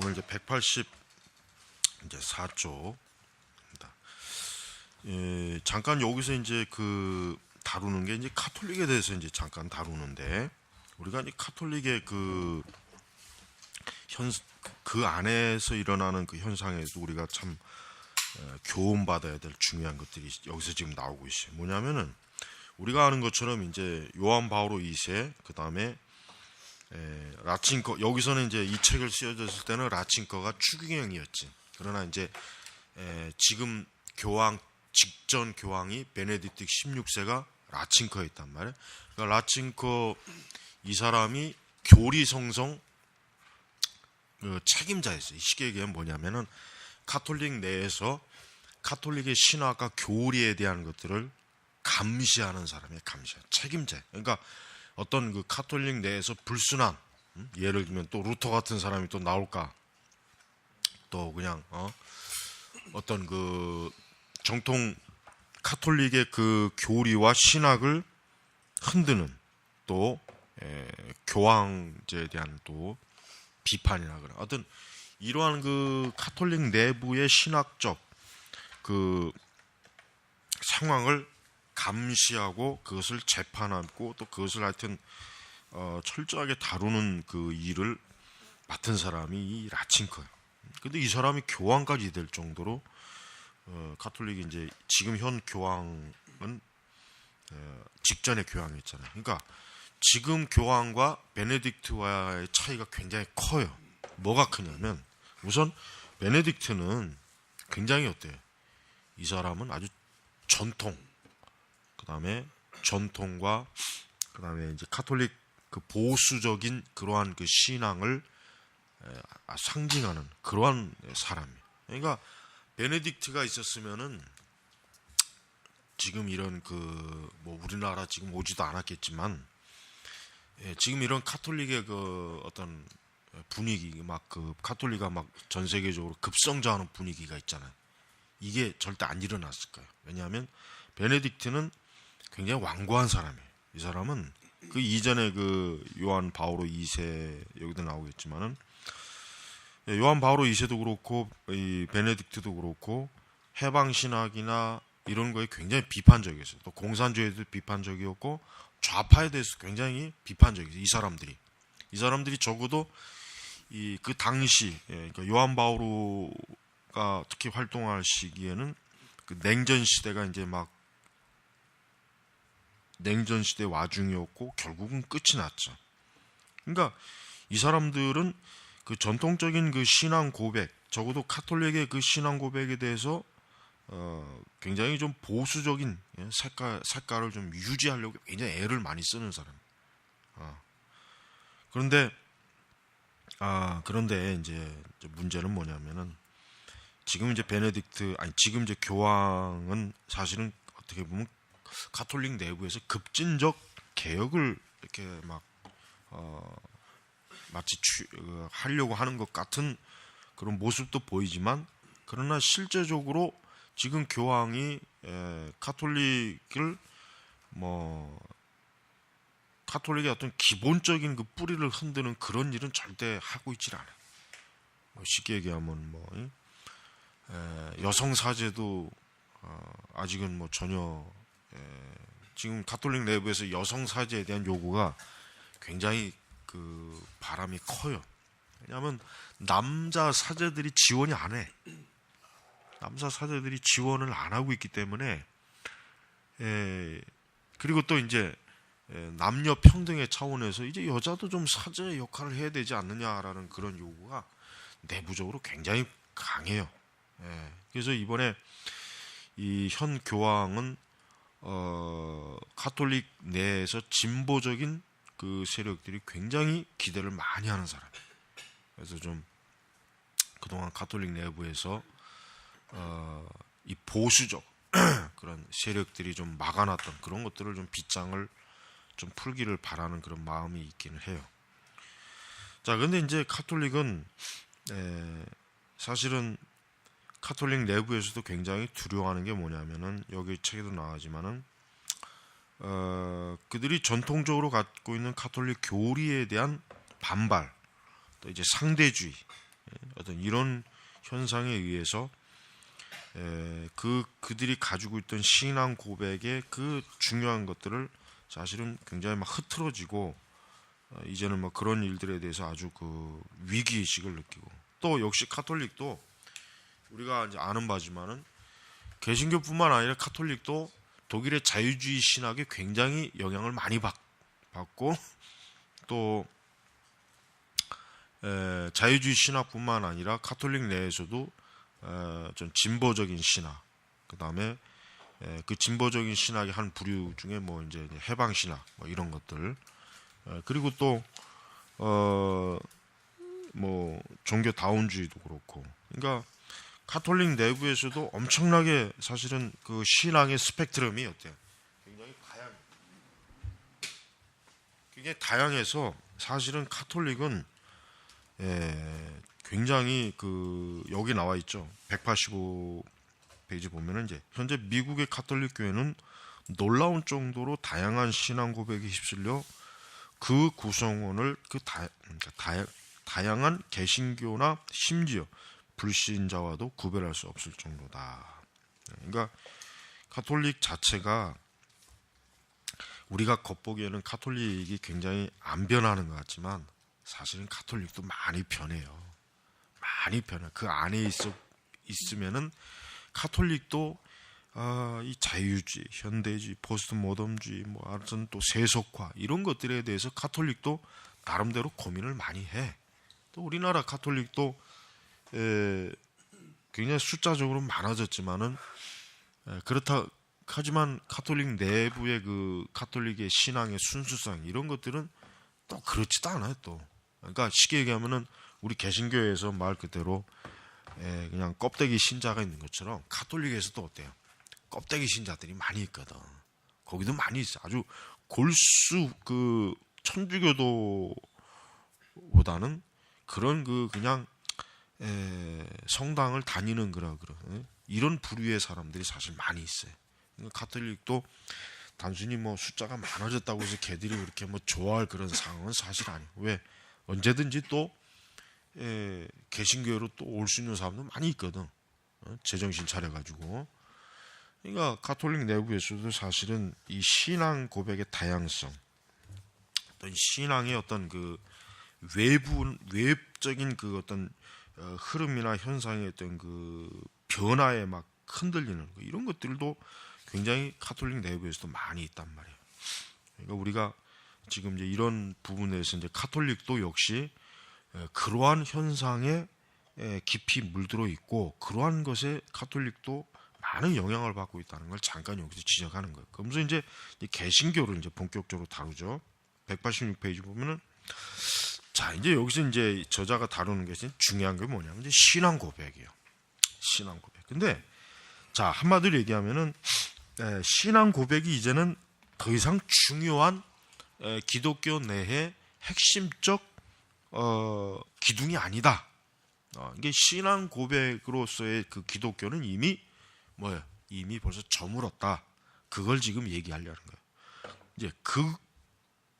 오늘 이제 184조입니다. 잠깐 여기서 이제 다루는 게 이제 카톨릭에 대해서 이제 잠깐 다루는데, 우리가 이제 카톨릭의 그 안에서 일어나는 그 현상에서 우리가 참 교훈받아야 될 중요한 것들이 여기서 지금 나오고 있어요. 뭐냐면은 우리가 아는 것처럼 이제 요한 바오로 2세, 그 다음에 라친커, 여기서는 이제 이 책을 쓰여졌을 때는 라친커가 추기경이었지. 그러나 이제 지금 교황, 직전 교황이 베네딕트 16세가 라친커였단 말이에요. 그러니까 라친커 이 사람이 교리성성 책임자였어요. 쉽게 얘기하면 뭐냐면은 카톨릭 내에서 카톨릭의 신화가 교리에 대한 것들을 감시하는 사람이에요. 책임자. 그러니까 어떤 그 카톨릭 내에서 불순한, 예를 들면 또 루터 같은 사람이 또 나올까, 또 그냥 어떤 그 정통 카톨릭의 그 교리와 신학을 흔드는 또 교황제에 대한 또 비판이나 그런 어떤 이러한 그 카톨릭 내부의 신학적 그 상황을 감시하고 그것을 재판하고 또 그것을 하여튼 철저하게 다루는 그 일을 맡은 사람이 이 라친커예요. 근데 이 사람이 교황까지 될 정도로 카톨릭이 이제 지금 현 교황은 직전의 교황이었잖아요. 그러니까 지금 교황과 베네딕트와의 차이가 굉장히 커요. 뭐가 크냐면 우선 베네딕트는 굉장히 어때요? 이 사람은 아주 전통, 그 다음에 전통과 그 다음에 이제 카톨릭 그 보수적인 그러한 그 신앙을 상징하는 그러한 사람이에요. 그러니까 베네딕트가 있었으면은 지금 이런 뭐 우리나라 지금 오지도 않았겠지만, 지금 이런 카톨릭의 그 어떤 분위기, 막 그 카톨릭가 막 전 세계적으로 급성장하는 분위기가 있잖아요. 이게 절대 안 일어났을 거예요. 왜냐하면 베네딕트는 굉장히 완고한 사람이에요. 이 사람은 그 이전에 그 요한 바오로 2세 여기도 나오겠지만은, 요한 바오로 2세도 그렇고 이 베네딕트도 그렇고 해방신학이나 이런 거에 굉장히 비판적이었어요. 또 공산주의에도 비판적이었고 좌파에 대해서 굉장히 비판적이었어요. 이 사람들이 적어도 그 당시, 그러니까 요한 바오로가 특히 활동할 시기에는 그 냉전 시대가 이제 막 냉전 시대 와중이었고 결국은 끝이 났죠. 그러니까 이 사람들은 그 전통적인 그 신앙 고백, 적어도 카톨릭의 그 신앙 고백에 대해서 굉장히 좀 보수적인 색깔을 좀 유지하려고 굉장히 애를 많이 쓰는 사람. 그런데 이제 문제는 뭐냐면은 지금 이제 지금 이제 교황은 사실은 어떻게 보면 카톨릭 내부에서 급진적 개혁을 이렇게 막 마치 하려고 하는 것 같은 그런 모습도 보이지만, 그러나 실제적으로 지금 교황이 카톨릭의 어떤 기본적인 그 뿌리를 흔드는 그런 일은 절대 하고 있질 않아요. 쉽게 얘기하면 여성 사제도 아직은 전혀 지금 카톨릭 내부에서 여성 사제에 대한 요구가 굉장히 그 바람이 커요. 왜냐하면 남자 사제들이 지원이 안 해. 남자 사제들이 지원을 안 하고 있기 때문에, 그리고 또 이제 남녀 평등의 차원에서 이제 여자도 좀 사제의 역할을 해야 되지 않느냐라는 그런 요구가 내부적으로 굉장히 강해요. 그래서 이번에 이 현 교황은 카톨릭 내에서 진보적인 그 세력들이 굉장히 기대를 많이 하는 사람이에요. 그래서 좀 그동안 카톨릭 내부에서 이 보수적 그런 세력들이 좀 막아놨던 그런 것들을 좀 빗장을 좀 풀기를 바라는 그런 마음이 있기는 해요. 자, 근데 이제 카톨릭은 사실은 카톨릭 내부에서도 굉장히 두려워하는 게 뭐냐면은, 여기 책에도 나오지만은 그들이 전통적으로 갖고 있는 카톨릭 교리에 대한 반발, 또 이제 상대주의, 어떤 이런 현상에 의해서 그들이 가지고 있던 신앙 고백의 그 중요한 것들을 사실은 굉장히 막 흐트러지고 이제는 뭐 그런 일들에 대해서 아주 그 위기의식을 느끼고, 또 역시 카톨릭도 우리가 이제 아는 바지만은 개신교뿐만 아니라 카톨릭도 독일의 자유주의 신학에 굉장히 영향을 많이 받고, 또 자유주의 신학뿐만 아니라 카톨릭 내에서도 좀 진보적인 신학, 그 다음에 그 진보적인 신학의 한 부류 중에 뭐 이제 해방 신학 뭐 이런 것들, 그리고 또 뭐 종교 다운주의도 그렇고, 그러니까 카톨릭 내부에서도 엄청나게 사실은 그 신앙의 스펙트럼이 어때요? 굉장히 다양해서 사실은 카톨릭은 굉장히 그 여기 나와 있죠. 185페이지 보면은 이제 현재 미국의 카톨릭 교회는 놀라운 정도로 다양한 신앙 고백에 휩쓸려 그 구성원을 다양한 개신교나 심지어 불신자와도 구별할 수 없을 정도다. 그러니까 카톨릭 자체가 우리가 겉보기에는 카톨릭이 굉장히 안 변하는 것 같지만 사실은 카톨릭도 많이 변해요. 많이 변해. 그 안에 있으면은 카톨릭도 이 자유주의, 현대주의, 포스트 모던주의, 뭐 아무튼 또 세속화 이런 것들에 대해서 카톨릭도 나름대로 고민을 많이 해. 또 우리나라 카톨릭도 굉장히 숫자적으로 많아졌지만은 그렇다 하지만 카톨릭 내부의 그 카톨릭의 신앙의 순수성 이런 것들은 또 그렇지도 않아요. 또 그러니까 쉽게 얘기하면은 우리 개신교에서 말 그대로 그냥 껍데기 신자가 있는 것처럼 카톨릭에서도 어때요? 껍데기 신자들이 많이 있거든. 거기도 많이 있어. 아주 골수 그 천주교도보다는 그런 그 그냥 성당을 다니는 그런 이런 부류의 사람들이 사실 많이 있어요. 그러니까 카톨릭도 단순히 뭐 숫자가 많아졌다고 해서 걔들이 그렇게 뭐 좋아할 그런 상황은 사실 아니에요. 왜? 언제든지 또 개신교회로 또 올 수 있는 사람도 많이 있거든. 제정신 차려가지고. 그러니까 카톨릭 내부에서도 사실은 이 신앙 고백의 다양성, 어떤 신앙의 어떤 그 외적인 그 어떤 흐름이나 현상의 어떤 그 변화에 막 흔들리는 거, 이런 것들도 굉장히 카톨릭 내부에서도 많이 있단 말이에요. 그러니까 우리가 지금 이제 이런 부분에서 이제 카톨릭도 역시 그러한 현상에 깊이 물들어 있고 그러한 것에 카톨릭도 많은 영향을 받고 있다는 걸 잠깐 여기서 지적하는 거예요. 그러면서 이제 개신교를 이제 본격적으로 다루죠. 186페이지 보면은 자 이제 여기서 이제 저자가 다루는 게 중요한 게 뭐냐면 이제 신앙 고백이에요. 신앙 고백. 근데 자 한마디로 얘기하면은 신앙 고백이 이제는 더 이상 중요한 기독교 내의 핵심적 기둥이 아니다. 이게 신앙 고백으로서의 그 기독교는 이미 뭐예요? 이미 벌써 저물었다. 그걸 지금 얘기하려는 거예요. 이제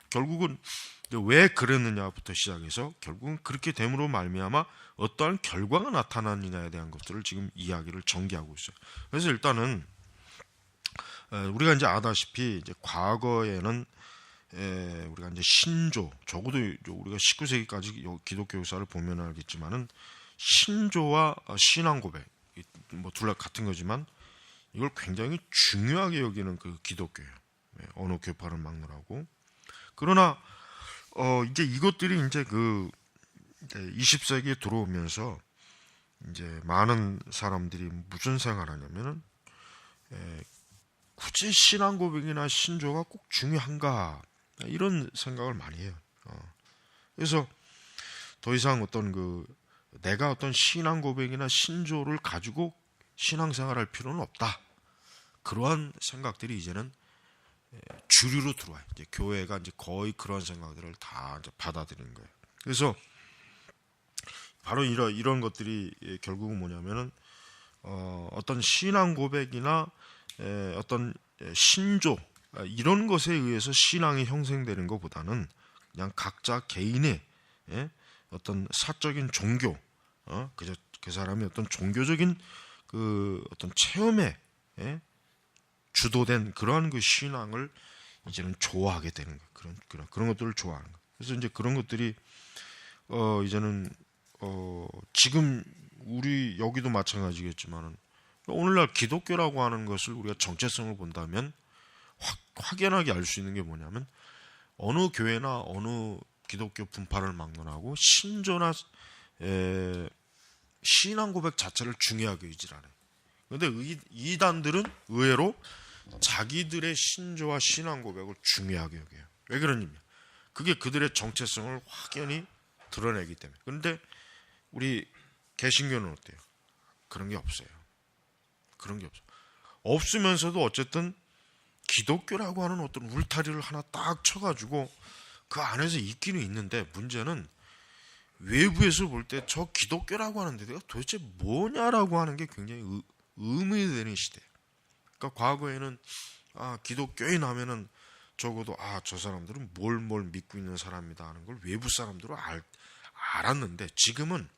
결국은 왜 그랬느냐부터 시작해서 결국은 그렇게 됨으로 말미암아 어떠한 결과가 나타나느냐에 대한 것들을 지금 이야기를 전개하고 있어요. 그래서 일단은 우리가 이제 아다시피 이제 과거에는 우리가 이제 신조, 적어도 우리가 19세기까지 기독교 역사를 보면 알겠지만은 신조와 신앙 고백 뭐 둘 다 같은 거지만 이걸 굉장히 중요하게 여기는 그 기독교예요. 언어 교파를 막느라고. 그러나 이제 이것들이 이제 그 20세기에 들어오면서 이제 많은 사람들이 무슨 생각하냐면은 굳이 신앙 고백이나 신조가 꼭 중요한가 이런 생각을 많이 해요. 그래서 더 이상 어떤 내가 어떤 신앙 고백이나 신조를 가지고 신앙생활할 필요는 없다. 그러한 생각들이 이제는 주류로 들어와요. 이제 교회가 이제 거의 그런 생각들을 다 이제 받아들이는 거예요. 그래서 바로 이런 것들이 결국은 뭐냐면은 어떤 신앙 고백이나 어떤 신조 이런 것에 의해서 신앙이 형성되는 것보다는 그냥 각자 개인의 어떤 사적인 종교 그저 그 사람이 어떤 종교적인 그 어떤 체험에 주도된 그러한 그 신앙을 이제는 좋아하게 되는 거예요. 그런 것들을 좋아하는 거예요. 그래서 이제 그런 것들이 이제는 지금 우리 여기도 마찬가지겠지만은 오늘날 기독교라고 하는 것을 우리가 정체성을 본다면 확연하게 알 수 있는 게 뭐냐면 어느 교회나 어느 기독교 분파를 막론하고 신조나 신앙 고백 자체를 중요하게 의지를 안 해요. 그런데 이단들은 의외로 자기들의 신조와 신앙 고백을 중요하게 여겨요. 왜 그러냐면 그게 그들의 정체성을 확연히 드러내기 때문에. 그런데 우리 개신교는 어때요? 그런 게 없어요. 그런 게 없어요. 없으면서도 어쨌든 기독교라고 하는 어떤 울타리를 하나 딱 쳐가지고 그 안에서 있기는 있는데 문제는 외부에서 볼 때 저 기독교라고 하는 데가 도대체 뭐냐라고 하는 게 굉장히 의문되는 시대예요. 그러니까 과거에는 기독교인 하면은 적어도 저 사람들은 뭘 믿고 있는 사람이다 하는 걸 외부 사람들은 알았는데 지금은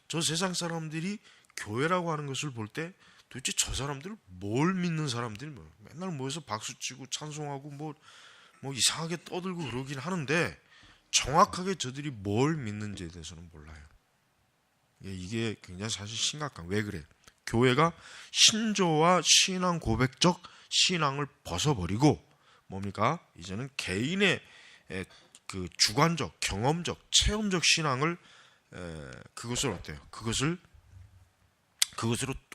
저 세상 사람들이 교회라고 하는 것을 볼 때 도대체 저 사람들은 뭘 믿는 사람들이 뭐 맨날 모여서 박수치고 찬송하고 뭐 이상하게 떠들고 그러긴 하는데 정확하게 저들이 뭘 믿는지에 대해서는 몰라요. 이게 굉장히 사실 심각한. 왜 그래? 교회가 신조와 신앙 고백적 신앙을 벗어버리고 뭡니까? 이제는 개인의 그 주관적, 경험적, 체험적 신앙을 그것을 어때요? 그것으로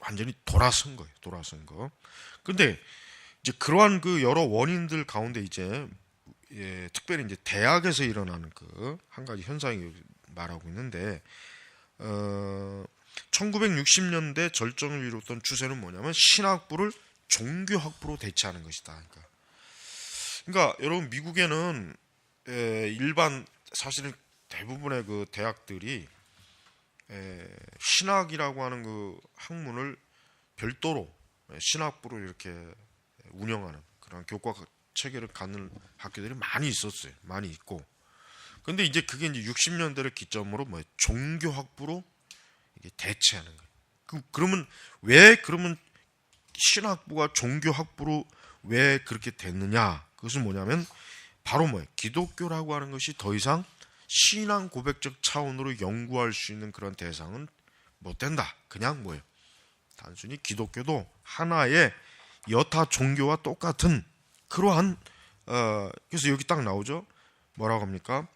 완전히 돌아선 거예요. 돌아선 거. 근데 이제 그러한 그 여러 원인들 가운데 이제 특별히 이제 대학에서 일어나는 그 한 가지 현상이 말하고 있는데 1960년대 절정을 이뤘던 추세는 뭐냐면 신학부를 종교학부로 대체하는 것이다. 그러니까 여러분 미국에는 일반 사실은 대부분의 그 대학들이 신학이라고 하는 그 학문을 별도로 신학부로 이렇게 운영하는 그런 교과 체계를 갖는 학교들이 많이 있었어요. 많이 있고. 근데 이제 그게 이제 60년대를 기점으로 종교학부로 이게 대체하는 거예요. 그러면 신학부가 종교학부로 왜 그렇게 됐느냐? 그것은 뭐냐면 바로 기독교라고 하는 것이 더 이상 신앙 고백적 차원으로 연구할 수 있는 그런 대상은 못 된다. 그냥 단순히 기독교도 하나의 여타 종교와 똑같은 그러한 그래서 여기 딱 나오죠. 뭐라고 합니까?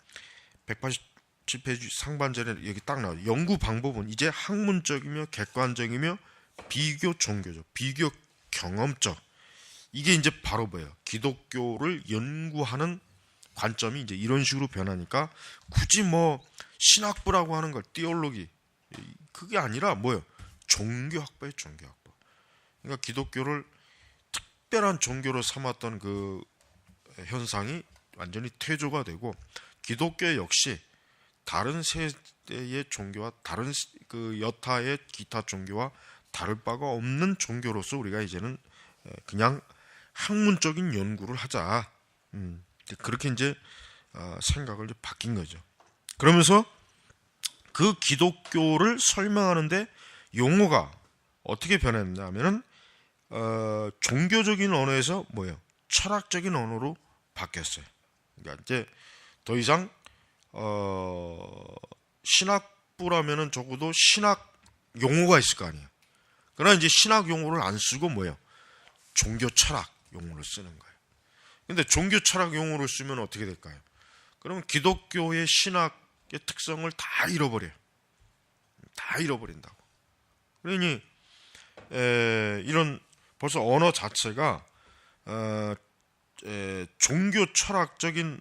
187페이지 상반절에 여기 딱 나오죠. 연구 방법은 이제 학문적이며 객관적이며 비교 종교적, 비교 경험적. 이게 이제 바로 기독교를 연구하는 관점이 이제 이런 식으로 변하니까 굳이 신학부라고 하는 걸 띠올로기 그게 아니라 종교학부예요. 종교학부. 그러니까 기독교를 특별한 종교로 삼았던 그 현상이 완전히 퇴조가 되고 기독교 역시 다른 세대의 종교와 다른 그 여타의 기타 종교와 다를 바가 없는 종교로서 우리가 이제는 그냥 학문적인 연구를 하자. 그렇게 이제 생각을 이제 바뀐 거죠. 그러면서 그 기독교를 설명하는데 용어가 어떻게 변했냐면은 종교적인 언어에서 철학적인 언어로 바뀌었어요. 그러니까 이제 더 이상 신학부라면은 적어도 신학 용어가 있을 거 아니에요. 그러나 이제 신학 용어를 안 쓰고 종교 철학 용어를 쓰는 거예요. 근데 종교 철학 용어를 쓰면 어떻게 될까요? 그러면 기독교의 신학의 특성을 다 잃어버려요. 다 잃어버린다고. 그러니 이런 벌써 언어 자체가 종교 철학적인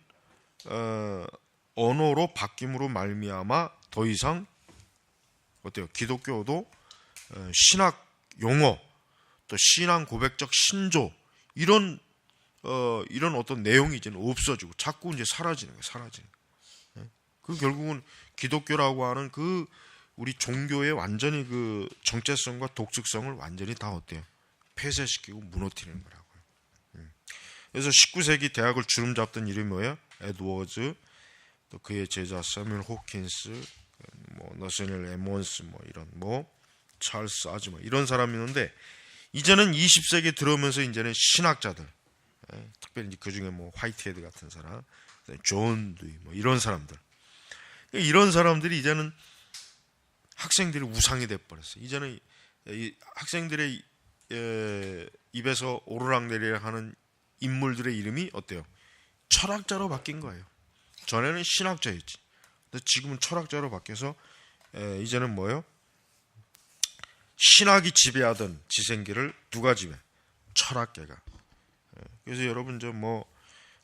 언어로 바뀜으로 말미암아 더 이상 어때요? 기독교도 신학 용어 또 신앙 고백적 신조 이런 어떤 내용이 이제는 없어지고 자꾸 이제 사라지는 거예요. 사라지는 거예요. 그 결국은 기독교라고 하는 그 우리 종교의 완전히 그 정체성과 독특성을 완전히 다 어때요? 폐쇄시키고 무너뜨리는 거라고요. 그래서 19세기 대학을 주름 잡던 이름이 뭐예요? 에드워즈, 또 그의 제자 세뮤얼 호킨스, 뭐 너스넬 에몬스 뭐 이런 뭐 찰스 아즈마 이런 사람이 있는데 이제는 20세기 들어오면서 이제는 신학자들, 특별히 그 중에 뭐 화이트헤드 같은 사람, 존 두이 뭐 이런 사람들, 이런 사람들이 이제는 학생들이 우상이 돼 버렸어요. 이제는 이 학생들의 입에서 오르락내리락 하는 인물들의 이름이 어때요? 철학자로 바뀐 거예요. 전에는 신학자였지. 근데 지금은 철학자로 바뀌어서 이제는 뭐예요? 신학이 지배하던 지생계를 누가 지배? 철학계가. 그래서 여러분 저 뭐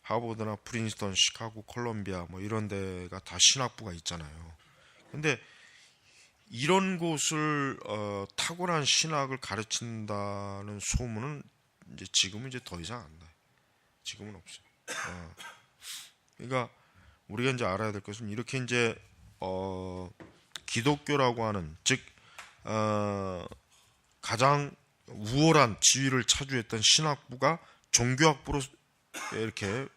하버드나 프린스턴, 시카고, 콜롬비아 뭐 이런 데가 다 신학부가 있잖아요. 근데 이런 곳을 탁월한 신학을 가르친다는 소문은 이제 지금은 이제 더 이상 안 나요. 지금은 없어요. 그러니까 우리가 이제 알아야 될 것은 이렇게 이제 기독교라고 하는 즉 가장 우월한 지위를 차지했던 신학부가 종교학부로 이렇게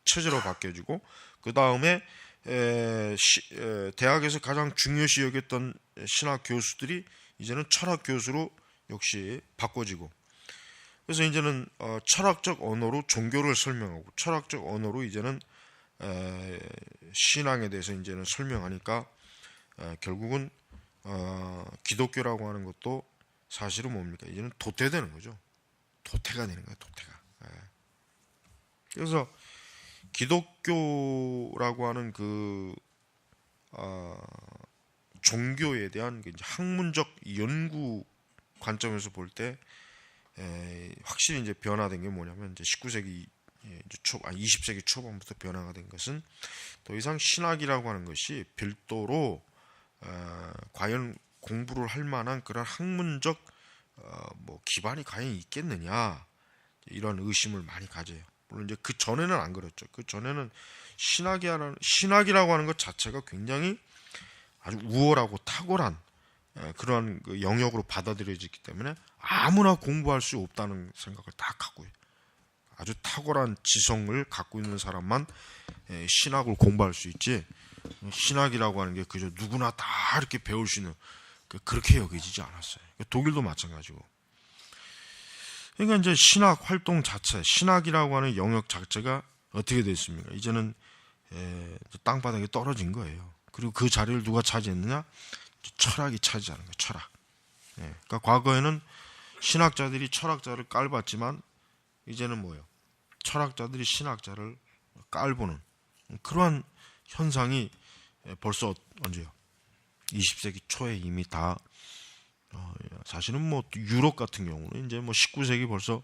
체제로 바뀌어지고 그 다음에 대학에서 가장 중요시 여겼던 신학 교수들이 이제는 철학 교수로 역시 바꿔지고 그래서 이제는 철학적 언어로 종교를 설명하고 철학적 언어로 이제는 신앙에 대해서 이제는 설명하니까 결국은 기독교라고 하는 것도 사실은 뭡니까? 이제는 도태되는 거죠. 도태가 되는 거예요. 도태가. 그래서 기독교라고 하는 그 종교에 대한 이제 학문적 연구 관점에서 볼 때 확실히 이제 변화된 게 뭐냐면 이제 19세기 20세기 초반부터 변화가 된 것은 더 이상 신학이라고 하는 것이 별도로 과연 공부를 할 만한 그런 학문적 뭐 기반이 과연 있겠느냐 이런 의심을 많이 가져요. 물론 이제 그 전에는 안 그랬죠. 그 전에는 신학이라고 하는 것 자체가 굉장히 아주 우월하고 탁월한 그러한 그 영역으로 받아들여지기 때문에 아무나 공부할 수 없다는 생각을 딱 갖고 아주 탁월한 지성을 갖고 있는 사람만 신학을 공부할 수 있지 신학이라고 하는 게 그저 누구나 다 이렇게 배울 수 있는 그렇게 여겨지지 않았어요. 독일도 마찬가지고. 그러니까 이제 신학 활동 자체, 신학이라고 하는 영역 자체가 어떻게 됐습니까? 이제는 땅바닥에 떨어진 거예요. 그리고 그 자리를 누가 차지했느냐? 철학이 차지하는 거예요. 철학. 그러니까 과거에는 신학자들이 철학자를 깔봤지만 이제는 뭐예요? 철학자들이 신학자를 깔보는 그러한 현상이 벌써 언제요? 20세기 초에 이미 다 사실은 뭐 유럽 같은 경우는 이제 뭐 19세기 벌써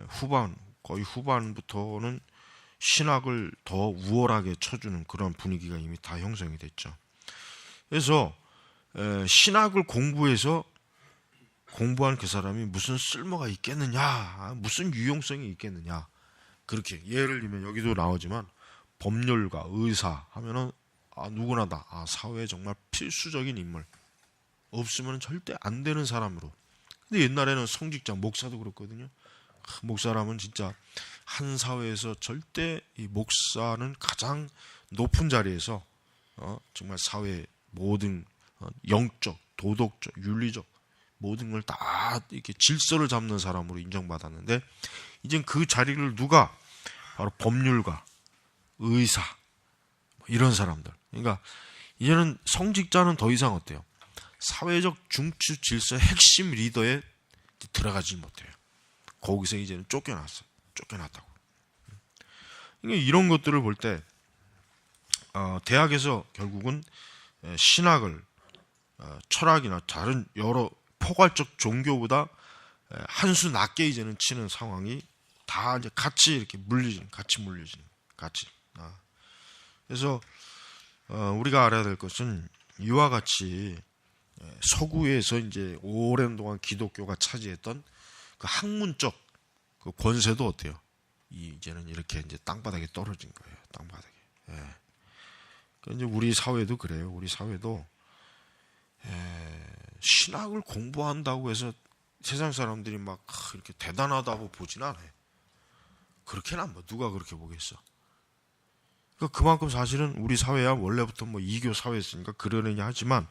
후반 거의 후반부터는 신학을 더 우월하게 쳐주는 그런 분위기가 이미 다 형성이 됐죠. 그래서 신학을 공부해서 공부한 그 사람이 무슨 쓸모가 있겠느냐, 무슨 유용성이 있겠느냐. 그렇게 예를 들면 여기도 나오지만 법률가, 의사 하면은 누구나 다 사회에 정말 필수적인 인물. 없으면 절대 안 되는 사람으로. 근데 옛날에는 성직자, 목사도 그렇거든요. 목사라면 진짜 한 사회에서 절대 이 목사는 가장 높은 자리에서 정말 사회의 모든 영적, 도덕적, 윤리적 모든 걸 다 이렇게 질서를 잡는 사람으로 인정받았는데 이젠 그 자리를 누가 바로 법률가, 의사 이런 사람들. 그러니까 이제는 성직자는 더 이상 어때요? 사회적 중추 질서의 핵심 리더에 들어가지 못해요. 거기서 이제는 쫓겨났어요. 쫓겨났다고. 그러니까 이런 것들을 볼 때 대학에서 결국은 신학을 철학이나 다른 여러 포괄적 종교보다 한 수 낮게 이제는 치는 상황이 다 이제 같이 이렇게 같이 물려지는. 그래서 우리가 알아야 될 것은 이와 같이 서구에서 이제 오랜 동안 기독교가 차지했던 그 학문적 그 권세도 어때요? 이제는 이렇게 이제 땅바닥에 떨어진 거예요. 땅바닥에. 그러니까 이제 우리 사회도 그래요. 우리 사회도 신학을 공부한다고 해서 세상 사람들이 막 이렇게 대단하다고 보진 않아요. 그렇게는 안 봐. 누가 그렇게 보겠어? 그러니까 그만큼 사실은 우리 사회야 원래부터 뭐 이교 사회였으니까 그러느냐 하지만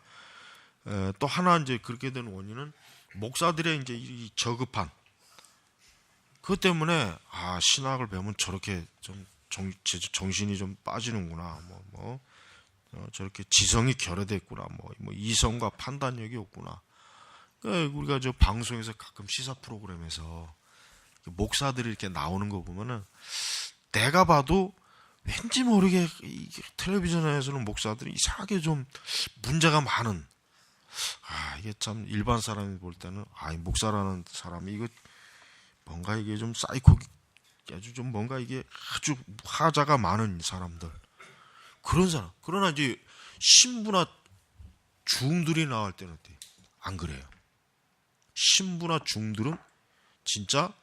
또 하나 이제 그렇게 된 원인은 목사들의 이제 이 저급한 그것 때문에 신학을 배우면 저렇게 좀 정신이 좀 빠지는구나 저렇게 지성이 결여됐구나 뭐 이성과 판단력이 없구나. 그러니까 우리가 저 방송에서 가끔 시사 프로그램에서 목사들이 이렇게 나오는 거 보면은 내가 봐도 왠지 모르게 이게 텔레비전에서는 목사들이 이상하게 좀 문제가 많은 이게 참 일반 사람이 볼 때는 이 목사라는 사람이 이거 뭔가 이게 좀 사이코 아주 좀 뭔가 이게 아주 하자가 많은 사람들 그런 사람. 그러나 이제 신부나 중들이 나올 때는 어때? 안 그래요. 신부나 중들은 진짜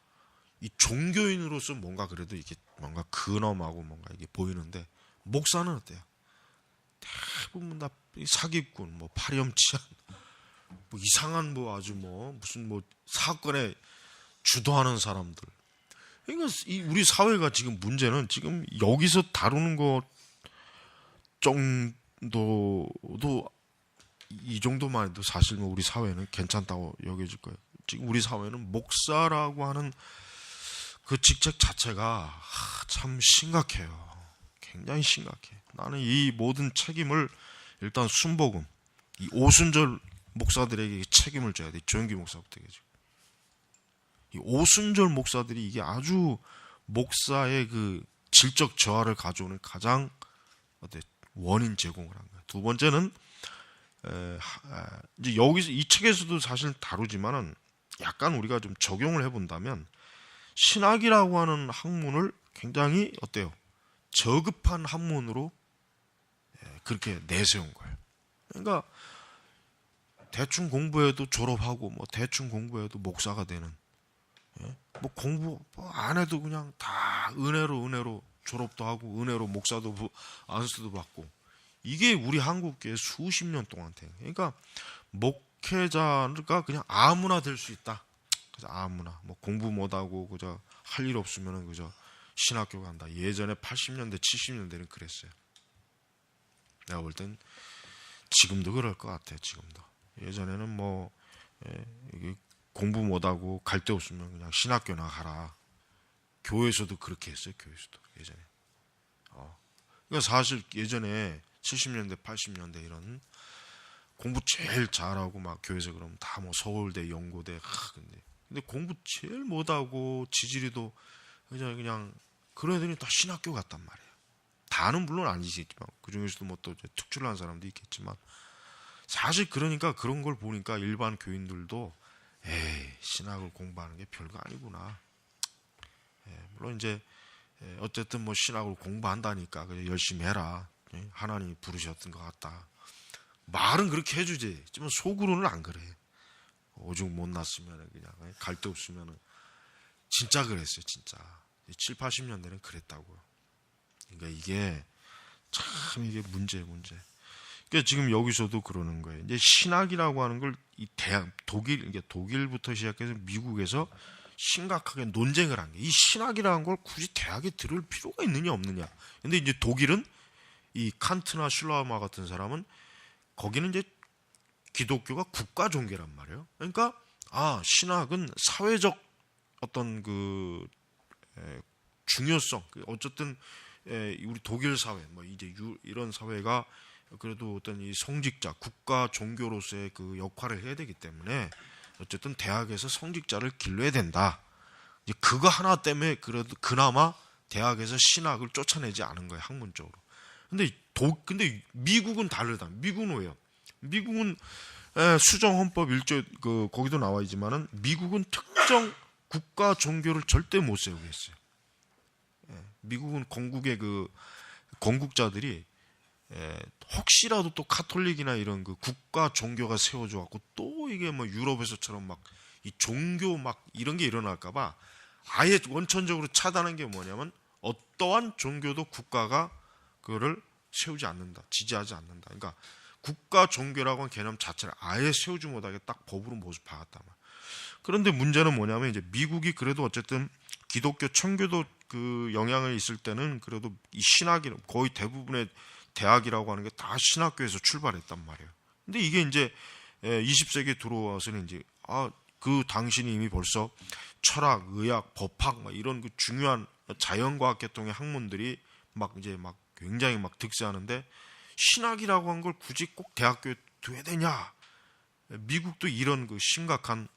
이 종교인으로서 뭔가 그래도 이게 뭔가 근엄하고 뭔가 이게 보이는데 목사는 어때요? 대부분 다 사기꾼, 뭐 파렴치한, 뭐 이상한 뭐 아주 뭐 무슨 뭐 사건에 주도하는 사람들. 그러니까 우리 사회가 지금 문제는 지금 여기서 다루는 것 정도도 이 정도만 해도 사실 뭐 우리 사회는 괜찮다고 여겨질 거예요. 지금 우리 사회는 목사라고 하는 그 직책 자체가 참 심각해요. 굉장히 심각해. 나는 이 모든 책임을 일단 순복음, 이 오순절 목사들에게 책임을 져야 돼. 조영기 목사부터 해가지고. 이 오순절 목사들이 이게 아주 목사의 그 질적 저하를 가져오는 가장 원인 제공을 한 거예요. 두 번째는 이제 여기서 이 책에서도 사실 다루지만은 약간 우리가 좀 적용을 해본다면 신학이라고 하는 학문을 굉장히 어때요? 저급한 학문으로 그렇게 내세운 거예요. 그러니까 대충 공부해도 졸업하고 뭐 대충 공부해도 목사가 되는 뭐 공부 안 해도 그냥 다 은혜로 졸업도 하고 은혜로 목사도 안수도 받고 이게 우리 한국교회 수십 년 동안 된. 그러니까 목회자가 그냥 아무나 될 수 있다. 그래서 아무나 뭐 공부 못하고 그저 할 일 없으면은 그저 신학교 간다. 예전에 80년대 70년대는 그랬어요. 내가 볼 땐 지금도 그럴 것 같아. 지금도 예전에는 뭐 공부 못하고 갈 데 없으면 그냥 신학교나 가라. 교회에서도 그렇게 했어요. 교회에서도 예전에. 그러니까 사실 예전에 70년대 80년대 이런 공부 제일 잘하고 막 교회에서 그러면 다 뭐 서울대 연고대 근데 공부 제일 못하고 지지리도 그냥 그런 애들이 다 신학교 갔단 말이에요. 다는 물론 아니지만 그 중에서도 뭐 또 특출난 사람도 있겠지만 사실 그러니까 그런 걸 보니까 일반 교인들도 신학을 공부하는 게 별거 아니구나. 물론 이제 어쨌든 뭐 신학을 공부한다니까 그냥 열심히 해라. 하나님이 부르셨던 것 같다. 말은 그렇게 해주지. 하지만 속으로는 안 그래. 오죽 못 났으면 그냥 갈 데 없으면 진짜 그랬어요. 진짜 7, 80년대는 그랬다고요. 그러니까 이게 참 이게 문제. 그러니까 지금 여기서도 그러는 거예요. 이제 신학이라고 하는 걸 이 대학 독일부터 시작해서 미국에서 심각하게 논쟁을 한 게 이 신학이라는 걸 굳이 대학에 들을 필요가 있느냐 없느냐. 근데 이제 독일은 이 칸트나 슐라우마 같은 사람은 거기는 이제 기독교가 국가 종교란 말이에요. 그러니까 신학은 사회적 어떤 그 중요성 어쨌든 우리 독일 사회 뭐 이제 이런 사회가 그래도 어떤 이 성직자 국가 종교로서의 그 역할을 해야 되기 때문에 어쨌든 대학에서 성직자를 길러야 된다. 이제 그거 하나 때문에 그래도 그나마 대학에서 신학을 쫓아내지 않은 거예요. 학문적으로. 근데 미국은 다르다. 미국은 왜요? 미국은 수정 헌법 1조 거기도 나와 있지만은 미국은 특정 국가 종교를 절대 못 세우게 했어요. 미국은 건국의 그 건국자들이 혹시라도 또 카톨릭이나 이런 그 국가 종교가 세워져 갖고 또 이게 뭐 유럽에서처럼 막 이 종교 막 이런 게 일어날까봐 아예 원천적으로 차단한 게 뭐냐면 어떠한 종교도 국가가 그거를 세우지 않는다, 지지하지 않는다. 그러니까 국가 종교라고 하는 개념 자체를 아예 세우지 못하게 딱 법으로 모습 박았단 말이야. 그런데 문제는 뭐냐면 이제 미국이 그래도 어쨌든 기독교 청교도 그 영향이 있을 때는 그래도 이 신학이 거의 대부분의 대학이라고 하는 게 다 신학교에서 출발했단 말이에요. 근데 이게 이제 20세기에 들어와서는 이제 그 당시는 이미 벌써 철학, 의학, 법학 막 이런 그 중요한 자연과학 계통의 학문들이 막 이제 막 굉장히 막 득세하는데 신학이라고 한 걸 굳이 꼭 대학교에 둬야 되냐? 미국도 이런 그 심각한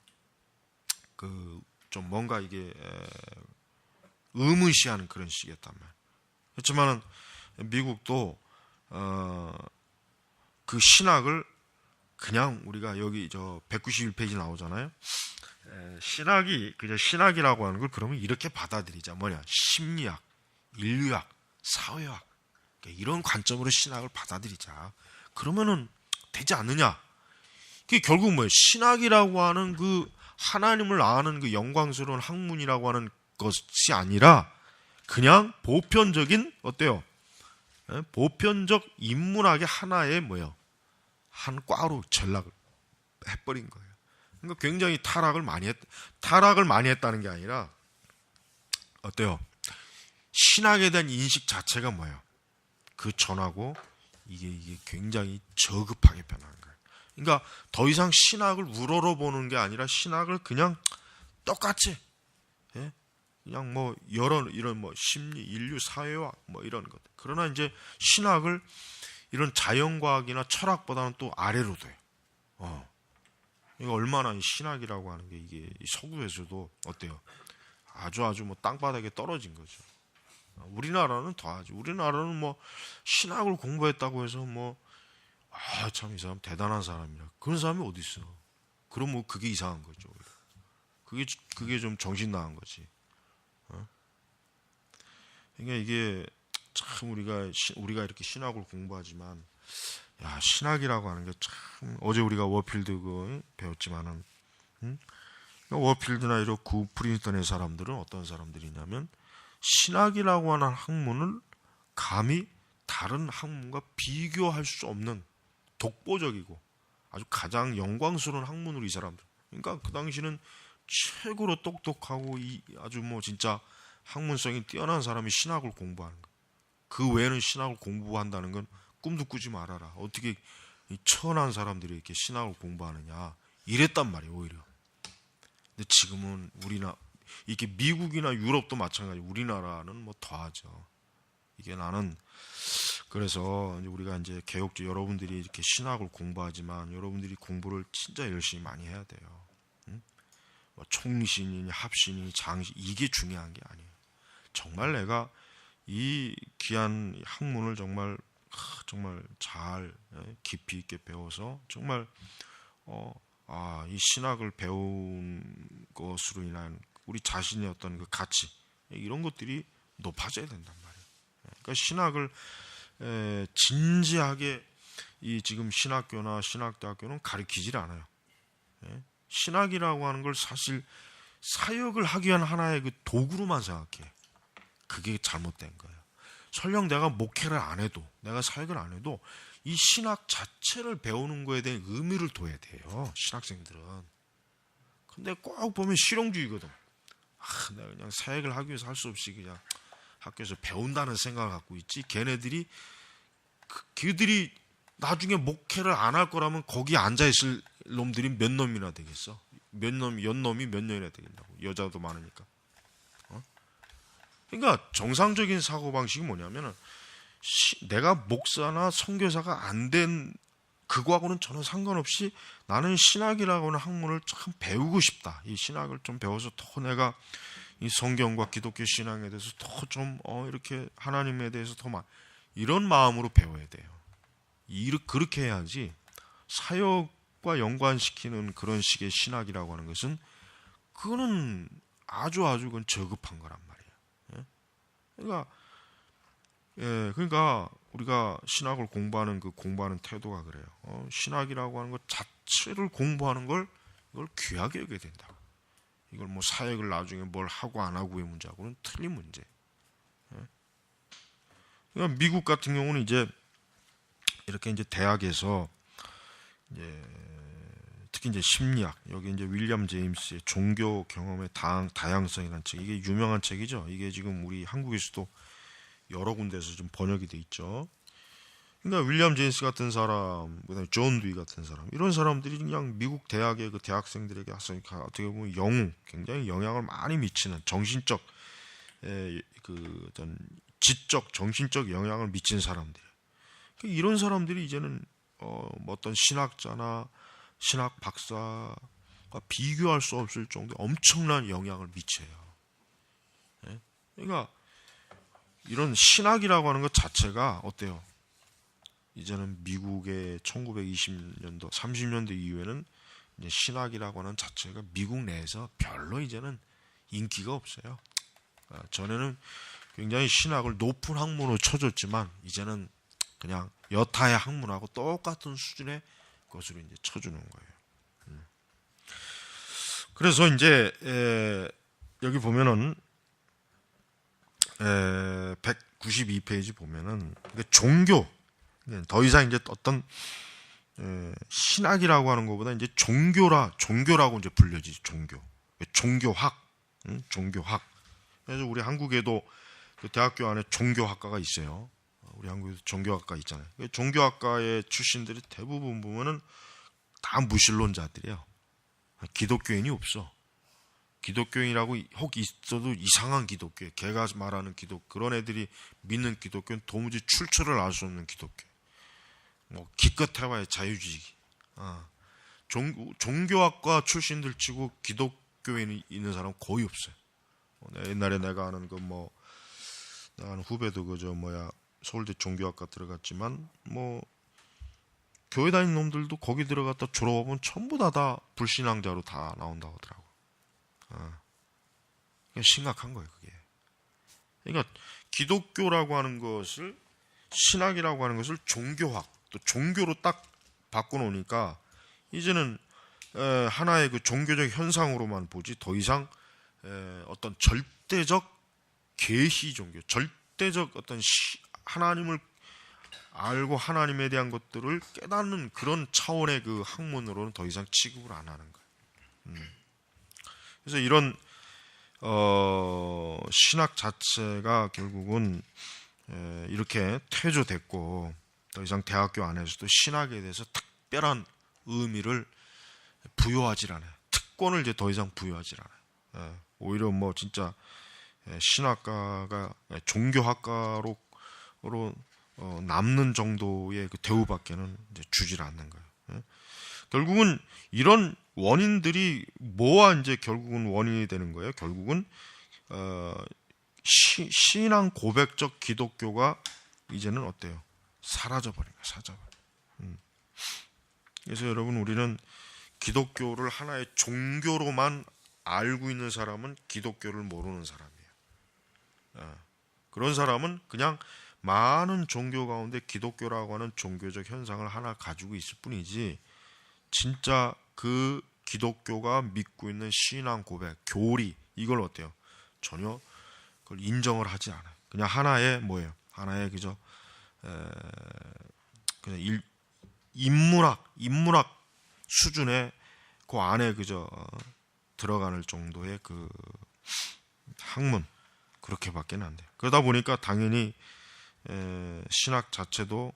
그 좀 뭔가 이게 의문시하는 그런 시기였단 말이에요. 그렇지만은 미국도 그 신학을 그냥 우리가 여기 저 191페이지 나오잖아요. 신학이 그냥 신학이라고 하는 걸 그러면 이렇게 받아들이자. 뭐냐? 심리학, 인류학, 사회학 이런 관점으로 신학을 받아들이자. 그러면은 되지 않느냐? 그게 결국 뭐예요? 신학이라고 하는 그 하나님을 아는 그 영광스러운 학문이라고 하는 것이 아니라 그냥 보편적인 어때요? 보편적 인문학의 하나의 뭐예요? 한 과로 전락을 해버린 거예요. 그러니까 굉장히 타락을 많이 했다는 게 아니라 어때요? 신학에 대한 인식 자체가 뭐예요? 그 전하고 이게 굉장히 저급하게 변하는 거예요. 그러니까 더 이상 신학을 우러러보는 게 아니라 신학을 그냥 똑같이 그냥 뭐 여러 이런 뭐 심리, 인류, 사회학 뭐 이런 것. 그러나 이제 신학을 이런 자연과학이나 철학보다는 또 아래로 둬요. 이거 얼마나 이 신학이라고 하는 게 이게 서구에서도 어때요? 아주 뭐 땅바닥에 떨어진 거죠. 우리나라는 더하지. 우리나라는 뭐 신학을 공부했다고 해서 뭐 참 이 사람 대단한 사람이라. 그런 사람이 어디 있어? 그럼 뭐 그게 이상한 거죠. 그게 좀 정신 나간 거지. 그러니까 이게 참 우리가 이렇게 신학을 공부하지만 신학이라고 하는 게 참 어제 우리가 워필드 그 배웠지만은 워필드나 이런 구 프린스턴의 사람들은 어떤 사람들이냐면 신학이라고 하는 학문을 감히 다른 학문과 비교할 수 없는 독보적이고 아주 가장 영광스러운 학문으로 이 사람들. 그러니까 그 당시는 최고로 똑똑하고 아주 뭐 진짜 학문성이 뛰어난 사람이 신학을 공부하는 거. 그 외에는 신학을 공부한다는 건 꿈도 꾸지 말아라. 어떻게 이 천한 사람들이 이렇게 신학을 공부하느냐. 이랬단 말이에요, 오히려. 근데 지금은 이게 미국이나 유럽도 마찬가지. 우리나라는 뭐 더하죠. 이게 나는 그래서 우리가 이제 개혁주 여러분들이 이렇게 신학을 공부하지만 여러분들이 공부를 진짜 열심히 많이 해야 돼요. 뭐 총신이니 합신이니 장신 이게 중요한 게 아니에요. 정말 내가 이 귀한 학문을 정말 잘 깊이 있게 배워서 정말 이 신학을 배운 것으로 인한 우리 자신의 어떤 그 가치 이런 것들이 높아져야 된단 말이에요. 그러니까 신학을 진지하게 이 지금 신학교나 신학대학교는 가르치질 않아요. 신학이라고 하는 걸 사실 사역을 하기 위한 하나의 그 도구로만 생각해. 그게 잘못된 거예요. 설령 내가 목회를 안 해도, 내가 사역을 안 해도 이 신학 자체를 배우는 거에 대한 의미를 둬야 돼요. 신학생들은. 근데 꼭 보면 실용주의거든. 내가 그냥 사역을 하기 위해서 할 수 없이 그냥 학교에서 배운다는 생각을 갖고 있지. 걔네들이 그들이 나중에 목회를 안 할 거라면 거기 앉아 있을 놈들이 몇 놈이나 되겠어? 연놈이 몇 년이나 되겠냐고. 여자도 많으니까. 그러니까 정상적인 사고방식이 뭐냐면은 내가 목사나 선교사가 안 된 그거하고는 전혀 상관없이 나는 신학이라고 하는 학문을 참 배우고 싶다. 이 신학을 좀 배워서 더 내가 이 성경과 기독교 신앙에 대해서 더 좀 이렇게 하나님에 대해서 더 이런 마음으로 배워야 돼요. 그렇게 해야지 사역과 연관시키는 그런 식의 신학이라고 하는 것은 그거는 아주 그건 저급한 거란 말이에요. 그러니까 우리가 신학을 공부하는 태도가 그래요. 신학이라고 하는 것 자체를 공부하는 이걸 귀하게 여겨야 된다. 이걸 뭐 사역을 나중에 뭘 하고 안 하고의 문제하고는 틀린 문제. 그러니까 미국 같은 경우는 이제 이렇게 이제 대학에서 이제 특히 이제 심리학, 여기 이제 윌리엄 제임스의 종교 경험의 다양성이라는 책, 이게 유명한 책이죠. 이게 지금 우리 한국에서도 여러 군데에서 좀 번역이 돼 있죠. 그러니까 윌리엄 제임스 같은 사람, 그다음에 존 두이 같은 사람, 이런 사람들이 그냥 미국 대학의 그 대학생들에게 어떻게 보면 굉장히 영향을 많이 미치는 정신적, 그 어떤 지적, 정신적 영향을 미친 사람들. 그러니까 이런 사람들이 이제는 뭐 어떤 신학자나 신학 박사가 비교할 수 없을 정도 엄청난 영향을 미쳐요. 예? 그러니까 이런 신학이라고 하는 것 자체가 어때요? 이제는 미국의 1920년도, 30년대 이후에는 이제 신학이라고 하는 자체가 미국 내에서 별로 이제는 인기가 없어요. 전에는 굉장히 신학을 높은 학문으로 쳐줬지만 이제는 그냥 여타의 학문하고 똑같은 수준의 것으로 이제 쳐주는 거예요. 그래서 이제 여기 보면은 192페이지 보면은 종교, 더 이상 이제 어떤 신학이라고 하는 것보다 이제 종교라고 이제 불려지죠. 종교학, 종교학. 그래서 우리 한국에도 그 대학교 안에 종교학과가 있어요. 우리 한국에도 종교학과 있잖아요. 종교학과의 출신들이 대부분 보면은 다 무신론자들이에요. 기독교인이 없어. 기독교인이라고 혹 있어도 이상한 기독교, 걔가 말하는 기독교, 그런 애들이 믿는 기독교는 도무지 출처를 알 수 없는 기독교. 뭐 기껏해봐야 자유주의. 종교학과 출신들 치고 기독교인이 있는 사람 거의 없어요. 옛날에 내가 아는 내가 아는 후배도 서울대 종교학과 들어갔지만 교회 다니는 놈들도 거기 들어갔다 졸업하면 전부 다 불신앙자로 다 나온다고 하더라고. 심각한 거예요, 그게. 그러니까 기독교라고 하는 것을, 신학이라고 하는 것을 종교학, 또 종교로 딱 바꿔놓으니까 이제는 하나의 그 종교적 현상으로만 보지 더 이상 어떤 절대적 계시 종교, 절대적 어떤 하나님을 알고 하나님에 대한 것들을 깨닫는 그런 차원의 그 학문으로는 더 이상 취급을 안 하는 거예요. 그래서 이런 신학 자체가 결국은 이렇게 퇴조됐고 더 이상 대학교 안에서도 신학에 대해서 특별한 의미를 부여하지 않아요. 특권을 이제 더 이상 부여하지 않아요. 오히려 진짜 신학과가 종교학과로 남는 정도의 그 대우밖에는 이제 주질 않는 거예요. 결국은 이런 원인들이 뭐와 이제 결국은 원인이 되는 거예요. 결국은 신앙 고백적 기독교가 이제는 어때요? 사라져버린 거예요. 사라져버린. 그래서 여러분, 우리는 기독교를 하나의 종교로만 알고 있는 사람은 기독교를 모르는 사람이에요. 그런 사람은 그냥 많은 종교 가운데 기독교라고 하는 종교적 현상을 하나 가지고 있을 뿐이지, 진짜 그 기독교가 믿고 있는 신앙 고백, 교리, 이걸 어때요? 전혀 그걸 인정을 하지 않아요. 그냥 하나의 하나의 그냥 인문학 수준의 그 안에 들어가는 정도의 그 학문, 그렇게밖에 안 돼요. 그러다 보니까 당연히 신학 자체도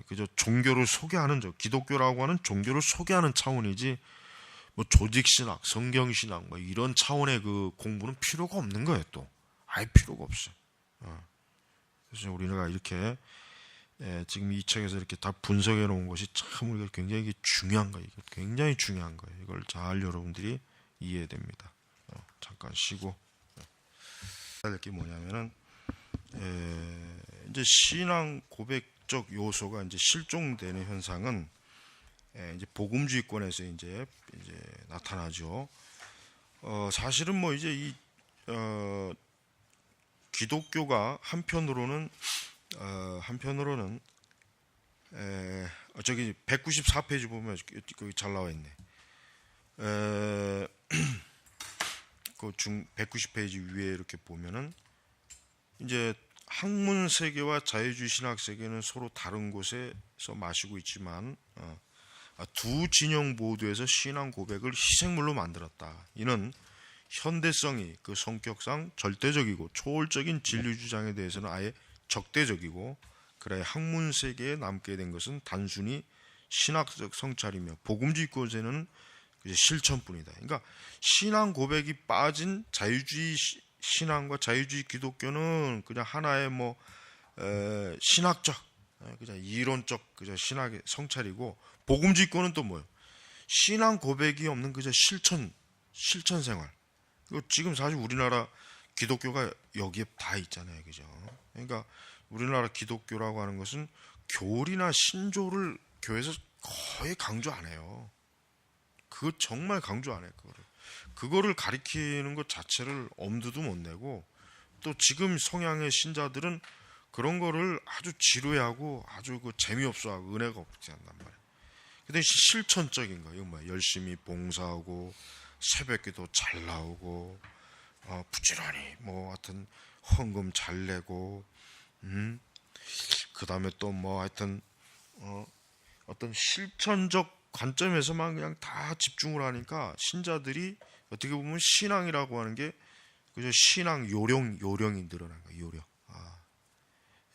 그저 종교를 소개하는, 기독교라고 하는 종교를 소개하는 차원이지 조직신학, 성경신학 이런 차원의 그 공부는 필요가 없는 거예요. 또 아예 필요가 없어요. 그래서 우리가 이렇게 지금 이 책에서 이렇게 다 분석해 놓은 것이 참 우리가 굉장히 중요한 거예요. 굉장히 중요한 거예요. 이걸 잘 여러분들이 이해해야 됩니다. 잠깐 쉬고 할 게 뭐냐면은 이제 신앙 고백적 요소가 이제 실종되는 현상은 이제 복음주의권에서 이제 나타나죠. 사실은 이제 이 기독교가 한편으로는 저기 194페이지 보면 거기 잘 나와 있네. 그 190페이지 위에 이렇게 보면은 이제 학문 세계와 자유주의 신학 세계는 서로 다른 곳에서 마시고 있지만 두 진영 모두에서 신앙 고백을 희생물로 만들었다. 이는 현대성이 그 성격상 절대적이고 초월적인 진리 주장에 대해서는 아예 적대적이고, 그래 학문 세계에 남게 된 것은 단순히 신학적 성찰이며 복음주의 교제는 실천뿐이다. 그러니까 신앙 고백이 빠진 자유주의 신앙과 자유주의 기독교는 그냥 하나의 신학적, 그냥 이론적 신학의 성찰이고, 복음주의권은 또 뭐예요? 신앙 고백이 없는 실천 생활. 지금 사실 우리나라 기독교가 여기에 다 있잖아요, 그죠? 그러니까 우리나라 기독교라고 하는 것은 교리나 신조를 교회에서 거의 강조 안 해요. 그거 정말 강조 안 해요. 그거를 가리키는 것 자체를 엄두도 못 내고, 또 지금 성향의 신자들은 그런 거를 아주 지루해하고 아주 재미없어하고 은혜가 없지 않단 말이에요. 근데 실천적인 거, 이거 열심히 봉사하고 새벽기도 잘 나오고 부지런히 하여튼 헌금 잘 내고, 그 다음에 또 하여튼 어떤 실천적 관점에서만 그냥 다 집중을 하니까 신자들이 어떻게 보면 신앙이라고 하는 게 그저 신앙 요령이 늘어난 거예요. 요령.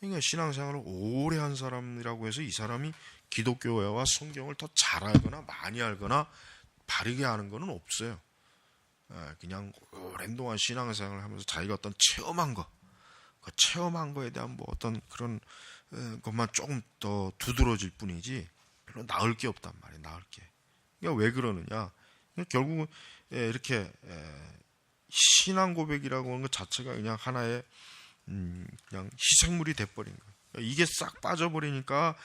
그러니까 신앙생활을 오래 한 사람이라고 해서 이 사람이 기독교와 성경을 더 잘 알거나 많이 알거나 바르게 아는 거는 없어요. 그냥 오랜 동안 신앙생활을 하면서 자기가 어떤 체험한 거에 대한 어떤 그런 것만 조금 더 두드러질 뿐이지 별로 나을 게 없단 말이에요. 나을 게. 그러니까 왜 그러느냐? 결국은 이렇게 신앙 고백이라고 하는 것 자체가 그냥 하나의 그냥 희생물이 돼버린 거예요. 이게 싹 빠져버리니까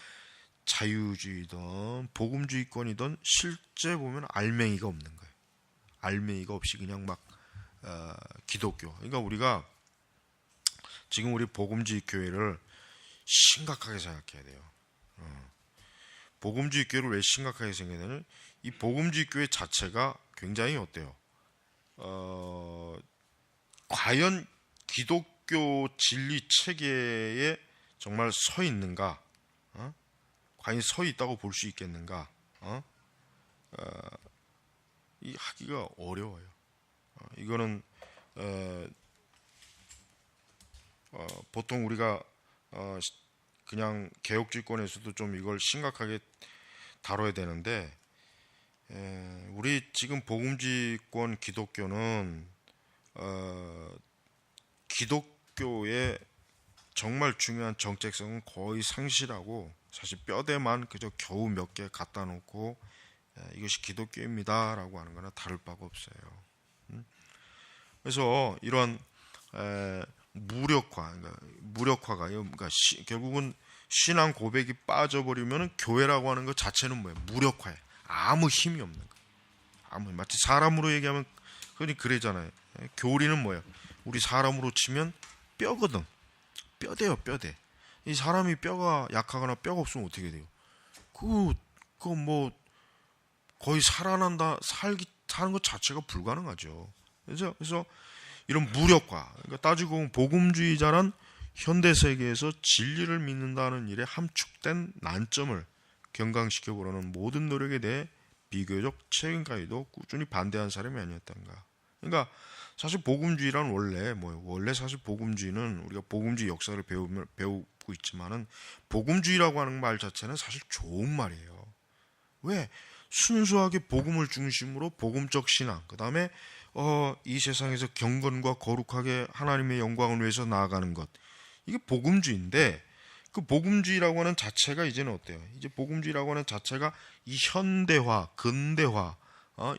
자유주의든 복음주의권이든 실제 보면 알맹이가 없는 거예요. 알맹이가 없이 그냥 기독교. 그러니까 우리가 지금 우리 복음주의 교회를 심각하게 생각해야 돼요. 복음주의 교회를 왜 심각하게 생각하냐면 이 복음주의 교회 자체가 굉장히 어때요? 과연 기독교 진리 체계에 정말 서 있는가? 과연 서 있다고 볼 수 있겠는가? 이 하기가 어려워요. 이거는 보통 우리가 그냥 개혁주의권에서도 좀 이걸 심각하게 다뤄야 되는데, 우리 지금 복음주의권 기독교는 기독교의 정말 중요한 정체성은 거의 상실하고, 사실 뼈대만 그저 겨우 몇 개 갖다 놓고 이것이 기독교입니다라고 하는 거나 다를 바가 없어요. 그래서 이런 무력화가 결국은 신앙 고백이 빠져버리면 교회라고 하는 것 자체는 뭐예요? 무력화해. 아무 힘이 없는 거예요. 마치 사람으로 얘기하면 그러잖아요. 교리는 뭐예요? 우리 사람으로 치면 뼈거든. 뼈대요, 뼈대. 이 사람이 뼈가 약하거나 뼈가 없으면 어떻게 돼요? 거의 사는 것 자체가 불가능하죠. 그래서 이런 무력화, 그러니까 따지고 보면 복음주의자란 현대 세계에서 진리를 믿는다는 일에 함축된 난점을 경강시켜 보려는 모든 노력에 대해 비교적 최근까지도 꾸준히 반대한 사람이 아니었던가. 그러니까 사실 복음주의란 원래 사실 복음주의는 우리가 복음주의 역사를 배우고 있지만은 복음주의라고 하는 말 자체는 사실 좋은 말이에요. 왜? 순수하게 복음을 중심으로 복음적 신앙, 그 다음에 이 세상에서 경건과 거룩하게 하나님의 영광을 위해서 나아가는 것, 이게 복음주의인데, 그 복음주의라고 하는 자체가 이제는 어때요? 이제 복음주의라고 하는 자체가 이 현대화, 근대화,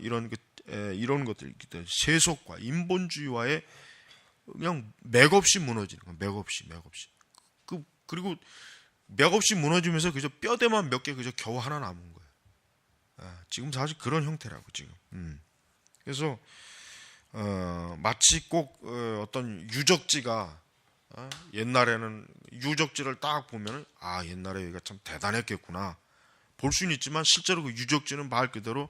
이런 것들, 세속화, 인본주의와의 그냥 맥없이 무너지는 거예요. 맥없이. 그리고 맥없이 무너지면서 그저 뼈대만 몇 개 그저 겨우 하나 남은 거예요. 지금 사실 그런 형태라고 지금. 그래서 마치 꼭 어떤 유적지가 옛날에는 유적지를 딱 보면 옛날에 여기가 참 대단했겠구나 볼 수는 있지만, 실제로 그 유적지는 말 그대로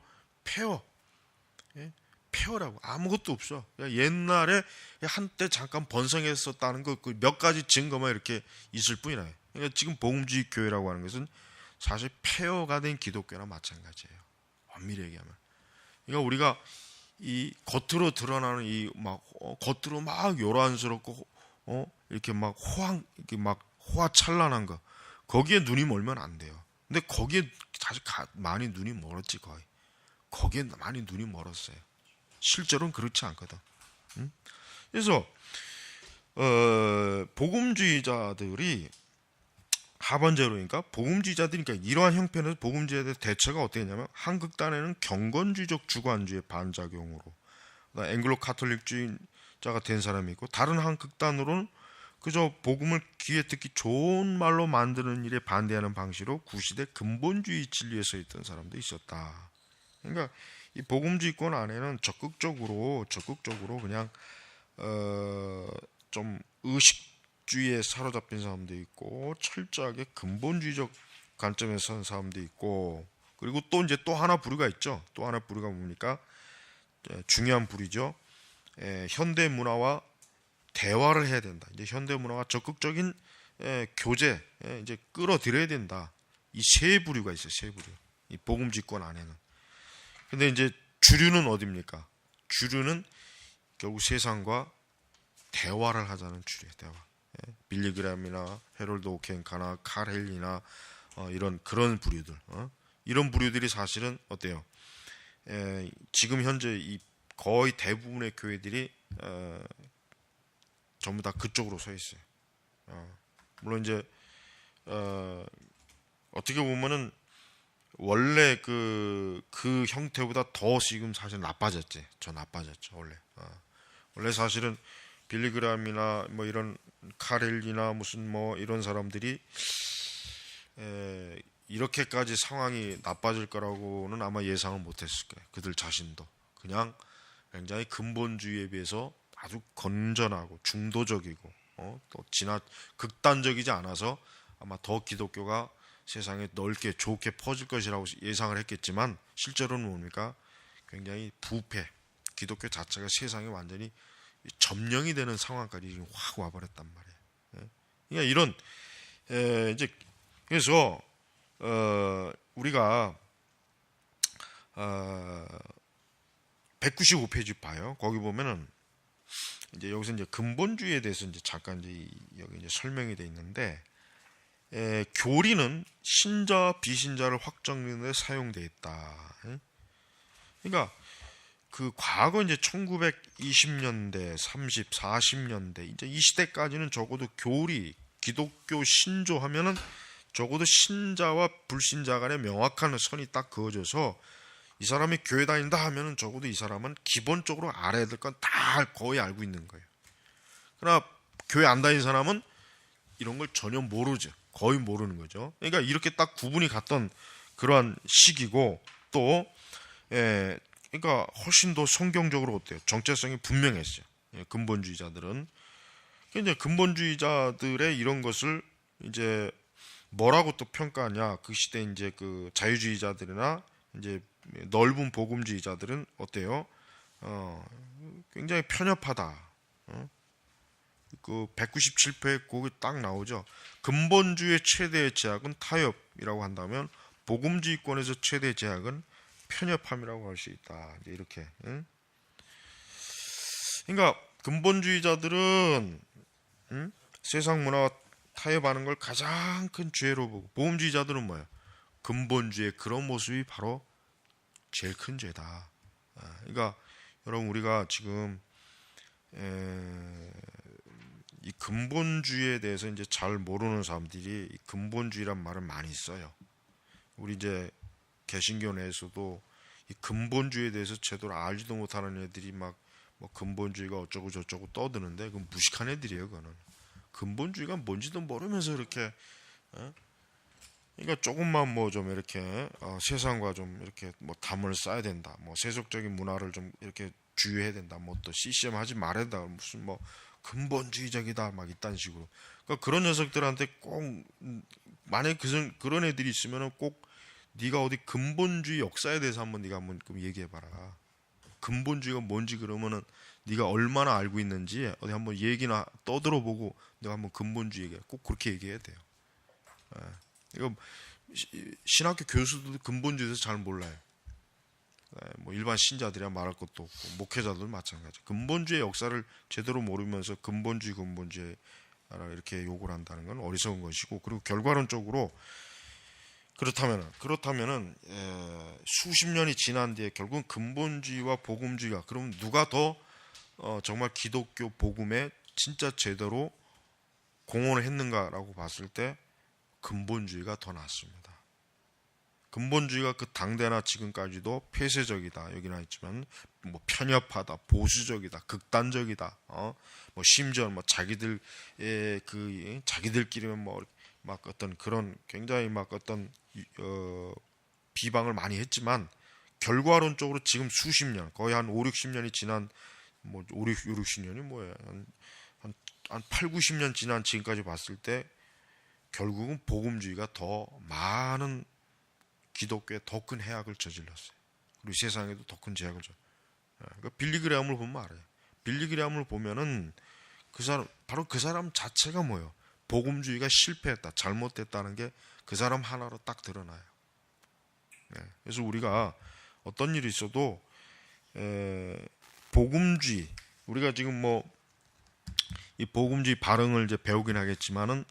폐허라고 아무것도 없어. 옛날에 한때 잠깐 번성했었다는 거 몇 가지 증거만 이렇게 있을 뿐이라. 그러니까 지금 복음주의 교회라고 하는 것은 사실 폐허가 된 기독교나 마찬가지예요. 엄밀히 얘기하면. 그러니까 우리가 이 겉으로 드러나는 이 막 겉으로 막 요란스럽고 이렇게 막 이렇게 막 호화찬란한 거, 거기에 눈이 멀면 안 돼요. 근데 거기에 사실 많이 눈이 멀었지. 거의 거기에 많이 눈이 멀었어요. 실제로는 그렇지 않거든. 응? 그래서 복음주의자들이 하반제로니까 복음주의자들이니까 이러한 형편에서 복음주의자들의 대처가 어떻게 했냐면, 한 극단에는 경건주의적 주관주의 반작용으로 앵글로 카톨릭주의자가 된 사람이 있고, 다른 한 극단으로는 그저 복음을 귀에 듣기 좋은 말로 만드는 일에 반대하는 방식으로 구시대 근본주의 진리에 서 있던 사람도 있었다. 그러니까 이 복음주의권 안에는 적극적으로 그냥 좀 의식주의에 사로잡힌 사람도 있고, 철저하게 근본주의적 관점에서 선 사람도 있고, 그리고 또 이제 또 하나 부류가 있죠. 또 하나 부류가 뭡니까? 중요한 부류죠. 현대 문화와 대화를 해야 된다. 이제 현대 문화와 적극적인 교제, 이제 끌어들여야 된다. 이 세 부류가 있어요. 세 부류. 이 복음주의권 안에는. 근데 이제 주류는 어디입니까? 주류는 결국 세상과 대화를 하자는 주류예요. 대화. 빌리그램이나 헤롤드 오켄카나 칼 헬리나 이런 그런 부류들. 이런 부류들이 사실은 어때요? 지금 현재 이 거의 대부분의 교회들이 전부 다 그쪽으로 서 있어요. 물론 이제 어떻게 보면은 원래 그 형태보다 더 지금 사실 나빠졌지. 저 나빠졌죠. 원래 사실은 빌리그램이나 뭐 이런 카렐리나 무슨 뭐 이런 사람들이 이렇게까지 상황이 나빠질 거라고는 아마 예상을 못했을 거예요. 그들 자신도 그냥 굉장히 근본주의에 비해서 아주 건전하고 중도적이고 또 극단적이지 않아서 아마 더 기독교가 세상에 넓게 좋게 퍼질 것이라고 예상을 했겠지만, 실제로는 뭡니까? 굉장히 부패, 기독교 자체가 세상에 완전히 점령이 되는 상황까지 지금 확 와버렸단 말이에요. 그러니까 이런 이제 그래서 우리가 195페이지 봐요. 거기 보면은 이제 여기서 이제 근본주의에 대해서 이제 잠깐 여기 이제 설명이 돼 있는데, 교리는 신자 비신자를 확정하는 데 사용돼 있다. 그러니까 그 과거 이제 1920년대, 30, 40년대 이제 이 시대까지는 적어도 교리, 기독교 신조하면은 적어도 신자와 불신자 간의 명확한 선이 딱 그어져서 이 사람이 교회 다닌다 하면은 적어도 이 사람은 기본적으로 알아야 될 건 다 거의 알고 있는 거예요. 그러나 교회 안 다니는 사람은 이런 걸 전혀 모르죠. 거의 모르는 거죠. 그러니까 이렇게 딱 구분이 갔던 그러한 시기고, 또 그러니까 훨씬 더 성경적으로 어때요? 정체성이 분명했어요. 근본주의자들은. 이제 근본주의자들의 이런 것을 이제 뭐라고 또 평가하냐? 그 시대 이제 그 자유주의자들이나 이제 넓은 복음주의자들은 어때요? 굉장히 편협하다. 그 197페이지 거기 딱 나오죠. 근본주의의 최대의 제약은 타협이라고 한다면, 복음주의권에서 최대의 제약은 편협함이라고 할 수 있다. 이렇게. 그러니까 근본주의자들은 세상 문화와 타협하는 걸 가장 큰 죄로 보고, 복음주의자들은 뭐예요? 근본주의의 그런 모습이 바로 제일 큰 죄다. 그러니까 여러분, 우리가 지금 이 근본주의에 대해서 이제 잘 모르는 사람들이 이 근본주의란 말을 많이 써요. 우리 이제 개신교 내에서도 이 근본주의에 대해서 제대로 알지도 못하는 애들이 막 뭐 근본주의가 어쩌고 저쩌고 떠드는데, 그건 무식한 애들이에요. 그거는 근본주의가 뭔지도 모르면서 이렇게 그러니까 조금만 뭐 좀 이렇게 세상과 좀 이렇게 뭐 담을 쌓아야 된다, 뭐 세속적인 문화를 좀 이렇게 주의해야 된다, 뭐 또 CCM 하지 말아야 된다, 무슨 뭐 근본주의적이다 막 이딴 식으로. 그러니까 그런 녀석들한테 꼭 만약에 그런 애들이 있으면은 꼭 네가 어디 근본주의 역사에 대해서 한번 네가 한번 얘기해봐라. 근본주의가 뭔지, 그러면은 네가 얼마나 알고 있는지 어디 한번 얘기나 떠들어보고 내가 한번 근본주의 얘기해. 꼭 그렇게 얘기해야 돼요. 이거 신학교 교수들도 근본주의에 대해서 잘 몰라요. 뭐 일반 신자들이야 말할 것도 없고 목회자들 마찬가지. 근본주의 역사를 제대로 모르면서 근본주의 이렇게 욕을 한다는 건 어리석은 것이고, 그리고 결과론적으로 그렇다면은 수십 년이 지난 뒤에 결국은 근본주의와 복음주의가, 그럼 누가 더 정말 기독교 복음에 진짜 제대로 공헌을 했는가라고 봤을 때 근본주의가 더 낫습니다. 근본주의가 그 당대나 지금까지도 폐쇄적이다, 여기나 있지만 뭐 편협하다, 보수적이다, 극단적이다, 뭐 심지어 뭐 자기들의 그 자기들끼리는 뭐 막 어떤 그런 굉장히 막 어떤 비방을 많이 했지만, 결과론적으로 지금 수십 년, 거의 한 5, 60년이 지난, 뭐 5, 60년이 뭐예요, 한 8, 90년 지난 지금까지 봤을 때 결국은 복음주의가 더 많은 기독교에 더 큰 해악을 저질렀어요. 그리고 세상에도 더 큰 제약을 그러니까 빌리 그레함을 보면 알아요. 빌리 그레함을 보면은 바로 그 사람 자체가 뭐예요? 복음주의가 실패했다, 잘못됐다는 게 그 사람 하나로 딱 드러나요. 그래서 우리가 어떤 일이 있어도 복음주의, 우리가 지금 뭐 이 복음주의 발흥을 이제 배우긴 하겠지만은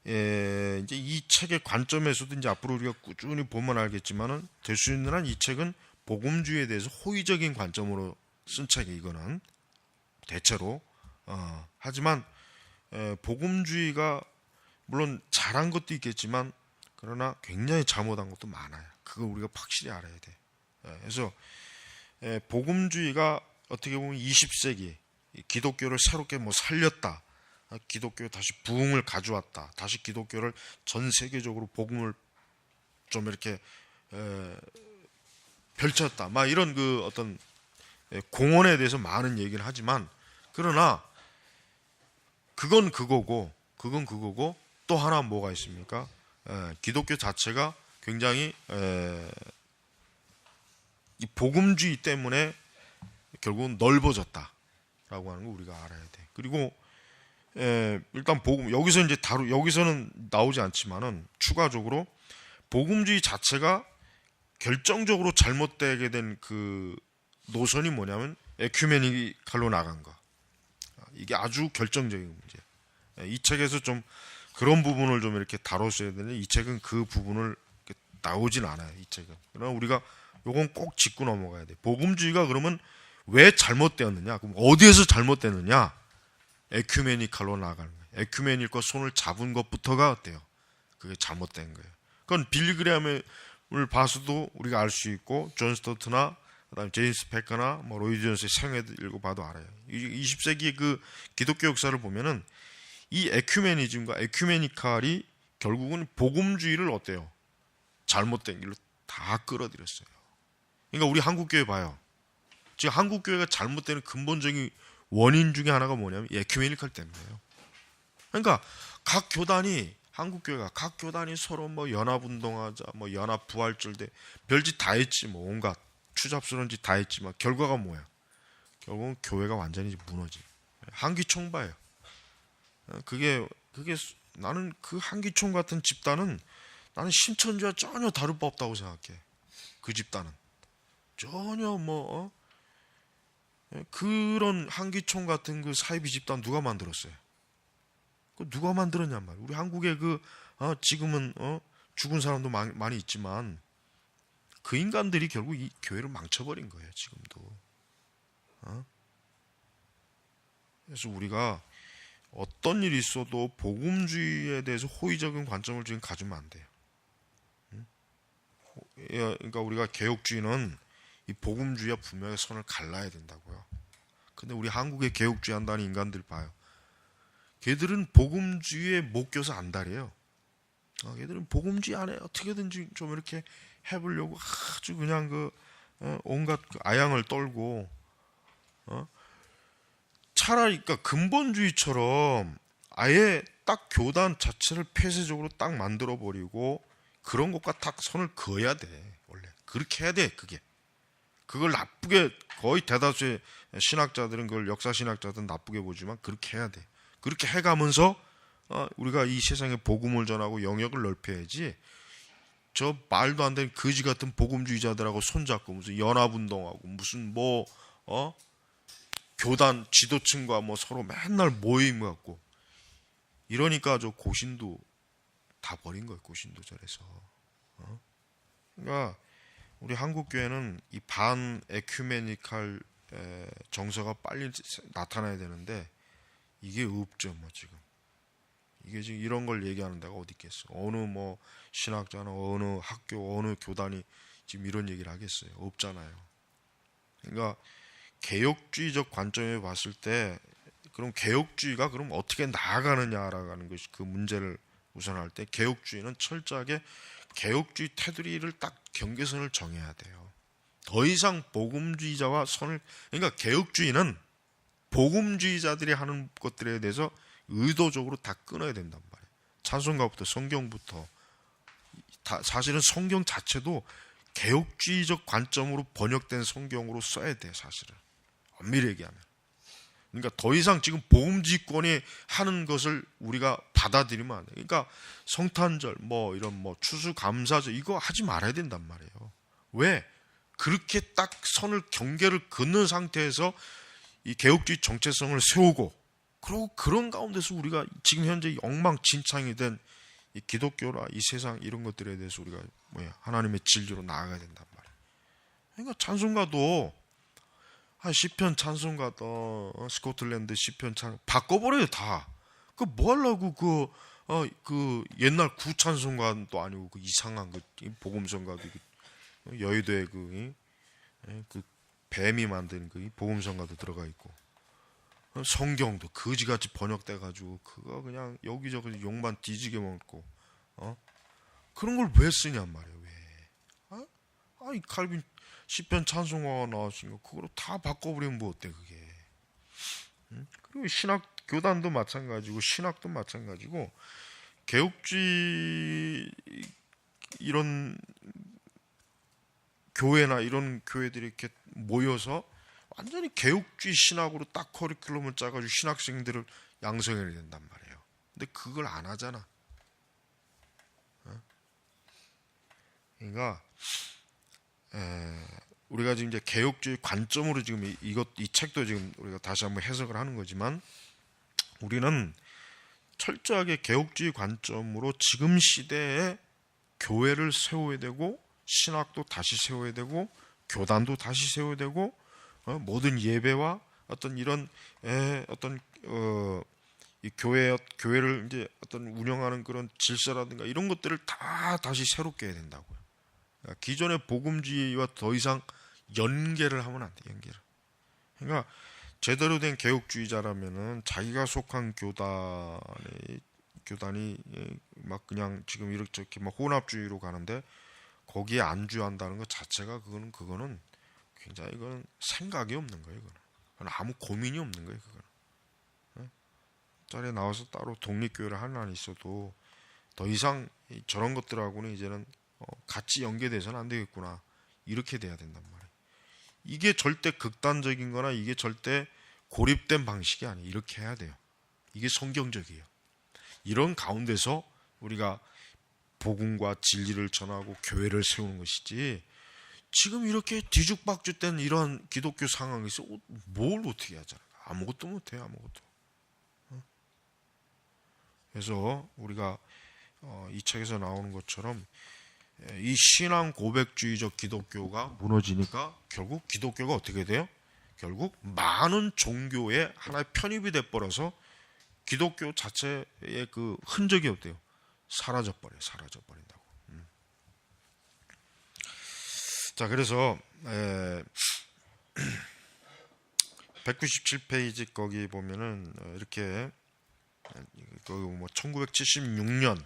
이제 이 책의 관점에서도 이제 앞으로 우리가 꾸준히 보면 알겠지만은 될 수 있는 한 이 책은 복음주의에 대해서 호의적인 관점으로 쓴 책이 이거는 대체로 하지만 복음주의가 물론 잘한 것도 있겠지만 그러나 굉장히 잘못한 것도 많아요. 그걸 우리가 확실히 알아야 돼. 그래서 복음주의가 어떻게 보면 20세기 기독교를 새롭게 뭐 살렸다, 기독교 다시 부흥을 가져왔다, 다시 기독교를 전 세계적으로 복음을 좀 이렇게 펼쳤다, 막 이런 그 어떤 공헌에 대해서 많은 얘기를 하지만, 그러나 그건 그거고 또 하나 뭐가 있습니까? 기독교 자체가 굉장히 이 복음주의 때문에 결국은 넓어졌다라고 하는 거 우리가 알아야 돼. 그리고 일단 복음, 여기서는 나오지 않지만은 추가적으로 복음주의 자체가 결정적으로 잘못되게 된 그 노선이 뭐냐면 에큐메니칼로 나간 거. 이게 아주 결정적인 문제. 이 책에서 좀 그런 부분을 좀 이렇게 다뤘어야 되는데 이 책은 그 부분을 나오진 않아요. 이 책은. 그러나 우리가 요건 꼭 짚고 넘어가야 돼. 복음주의가 그러면 왜 잘못되었느냐? 그럼 어디에서 잘못되느냐? 에큐메니칼로 나가는 거예요. 에큐메닉과 손을 잡은 것부터가 어때요? 그게 잘못된 거예요. 그건 빌리 그레함을 봐서도 우리가 알 수 있고, 존 스토트나 그다음에 제임스 패커나 뭐 로이 존스의 생애들 읽어봐도 알아요. 20세기의 그 기독교 역사를 보면은 이 에큐메니즘과 에큐메니칼이 결국은 복음주의를 어때요? 잘못된 길로 다 끌어들였어요. 그러니까 우리 한국교회 봐요. 지금 한국교회가 잘못되는 근본적인 원인 중에 하나가 뭐냐면 에큐메니칼 때문이에요. 그러니까 각 교단이, 한국교회가 각 교단이 서로 뭐 연합운동하자, 뭐 연합부활절대 별짓 다 했지, 뭐 온갖 추잡스러운 짓 다 했지만 결과가 뭐야? 결국은 교회가 완전히 무너지. 한기총바예요. 그게 나는 그 한기총 같은 집단은 나는 신천지와 전혀 다를 바 없다고 생각해. 그 집단은 전혀 뭐 그런 한기총 같은 그 사이비 집단 누가 만들었어요? 그 누가 만들었냔 말이야. 우리 한국에 지금은 죽은 사람도 많이 있지만 그 인간들이 결국 이 교회를 망쳐버린 거예요. 지금도. 그래서 우리가 어떤 일이 있어도 복음주의에 대해서 호의적인 관점을 지금 가지면 안 돼요. 그러니까 우리가 개혁주의는 이 복음주의와 분명히 선을 갈라야 된다고요. 근데 우리 한국에 개혁주의 한다는 인간들 봐요. 걔들은 복음주의에 못 껴서 안달이에요. 걔들은 복음주의 안에 어떻게든지 좀 이렇게 해보려고 아주 그냥 온갖 아양을 떨고, 차라리 그러니까 근본주의처럼 아예 딱 교단 자체를 폐쇄적으로 딱 만들어 버리고 그런 것과 딱 선을 그어야 돼. 원래 그렇게 해야 돼. 그걸 나쁘게, 거의 대다수의 신학자들은 그걸, 역사 신학자들은 나쁘게 보지만 그렇게 해야 돼. 그렇게 해가면서 우리가 이 세상에 복음을 전하고 영역을 넓혀야지. 저 말도 안 되는 거지 같은 복음주의자들하고 손잡고 무슨 연합운동하고 무슨 뭐 교단 지도층과 뭐 서로 맨날 모임 갖고 이러니까 저 고신도 다 버린 거예요. 고신도 절에서. 그러니까 우리 한국 교회는 이 반 에큐메니칼 정서가 빨리 나타나야 되는데 이게 없죠, 뭐 지금. 이게 지금 이런 걸 얘기하는 데가 어디 있겠어? 어느 뭐 신학자나 어느 학교 어느 교단이 지금 이런 얘기를 하겠어요? 없잖아요. 그러니까 개혁주의적 관점에 봤을 때 그럼 개혁주의가 그럼 어떻게 나아가느냐라는 것이 그 문제를 우선할 때 개혁주의는 철저하게 개혁주의 테두리를 딱 경계선을 정해야 돼요. 더 이상 복음주의자와 선을 그러니까 개혁주의는 복음주의자들이 하는 것들에 대해서 의도적으로 다 끊어야 된단 말이에요. 찬송가부터 성경부터 사실은 성경 자체도 개혁주의적 관점으로 번역된 성경으로 써야 돼 사실은 엄밀히 얘기하면. 그러니까 더 이상 지금 복음주의권이 하는 것을 우리가 받아들이면 안 돼. 그러니까 성탄절 뭐 이런 뭐 추수감사절 이거 하지 말아야 된단 말이에요. 왜? 그렇게 딱 선을 경계를 긋는 상태에서 이 개혁주의 정체성을 세우고 그리고 그런 가운데서 우리가 지금 현재 엉망진창이 된 이 기독교라 이 세상 이런 것들에 대해서 우리가 하나님의 진리로 나아가야 된단 말이에요. 그러니까 찬송가도 시편 찬송가도 스코틀랜드 시편 찬송 바꿔버려요 다. 그 뭐 하려고 그 옛날 구찬송가도 아니고 그 이상한 그 복음성가도 여의도에 그 뱀이 만든 그 복음성가도 들어가 있고 성경도 거지같이 번역돼 가지고 그거 그냥 여기저기 욕만 뒤지게 먹고 그런 걸 왜 쓰냔 말이에요. 왜? 이 칼빈 시편 찬송가가 나왔으니까 그거로 다 바꿔버리면 뭐 어때 그게? 그리고 신학 교단도 마찬가지고 신학도 마찬가지고 개혁주의 이런 교회나 이런 교회들이 이렇게 모여서 완전히 개혁주의 신학으로 딱 커리큘럼을 짜가지고 신학생들을 양성해야 된단 말이에요. 근데 그걸 안 하잖아. 그러니까 우리가 지금 이제 개혁주의 관점으로 지금 이 책도 지금 우리가 다시 한번 해석을 하는 거지만 우리는 철저하게 개혁주의 관점으로 지금 시대에 교회를 세워야 되고 신학도 다시 세워야 되고 교단도 다시 세워야 되고 모든 예배와 어떤 이런 이 교회를 이제 어떤 운영하는 그런 질서라든가 이런 것들을 다 다시 새롭게 해야 된다고요. 그러니까 기존의 복음주의와 더 이상 연계를 하면 안 돼. 연계를. 그러니까 제대로 된 개혁주의자라면은 자기가 속한 교단이 막 그냥 지금 이렇게 막 혼합주의로 가는데 거기에 안주한다는 것 자체가 그거는 굉장히 이건 생각이 없는 거예요. 그건 아무 고민이 없는 거예요. 그거는. 자리에 나와서 따로 독립교회를 하는 한이 있어도 더 이상 저런 것들하고는 이제는 같이 연계돼서는 안 되겠구나. 이렇게 돼야 된단 말이에요. 이게 절대 극단적인 거나 이게 절대 고립된 방식이 아니에요. 이렇게 해야 돼요. 이게 성경적이에요. 이런 가운데서 우리가 복음과 진리를 전하고 교회를 세우는 것이지 지금 이렇게 뒤죽박죽된 이런 기독교 상황에서 뭘 어떻게 하잖아. 아무것도 못해요. 아무것도. 그래서 우리가 이 책에서 나오는 것처럼 이 신앙 고백주의적 기독교가 무너지니까 결국 기독교가 어떻게 돼요? 결국 많은 종교의 하나의 편입이 돼버려서 기독교 자체의 그 흔적이 없대요. 사라져버린다고. 자, 그래서 197페이지 거기 보면은 이렇게 뭐 1976년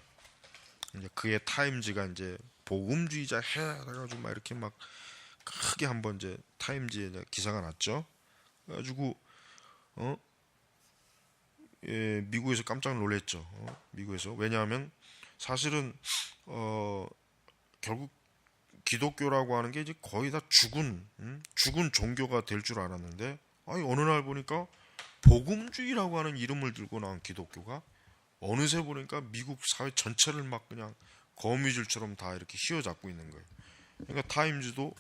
이제 그의 타임지가 이제 복음주의자 해가지고 막 이렇게 막 크게 한번 이제 타임지에 이제 기사가 났죠. 그래가지고 미국에서 깜짝 놀랐죠. 미국에서. 왜냐하면 사실은 결국 기독교라고 하는 게 이제 거의 다 죽은 종교가 될 줄 알았는데 어느 날 보니까 복음주의라고 하는 이름을 들고 나온 기독교가 어느새 보니까 미국 사회 전체를 막 그냥 거미줄처럼 다 이렇게 휘어잡고 있는 거예요. 그러니까 타임즈도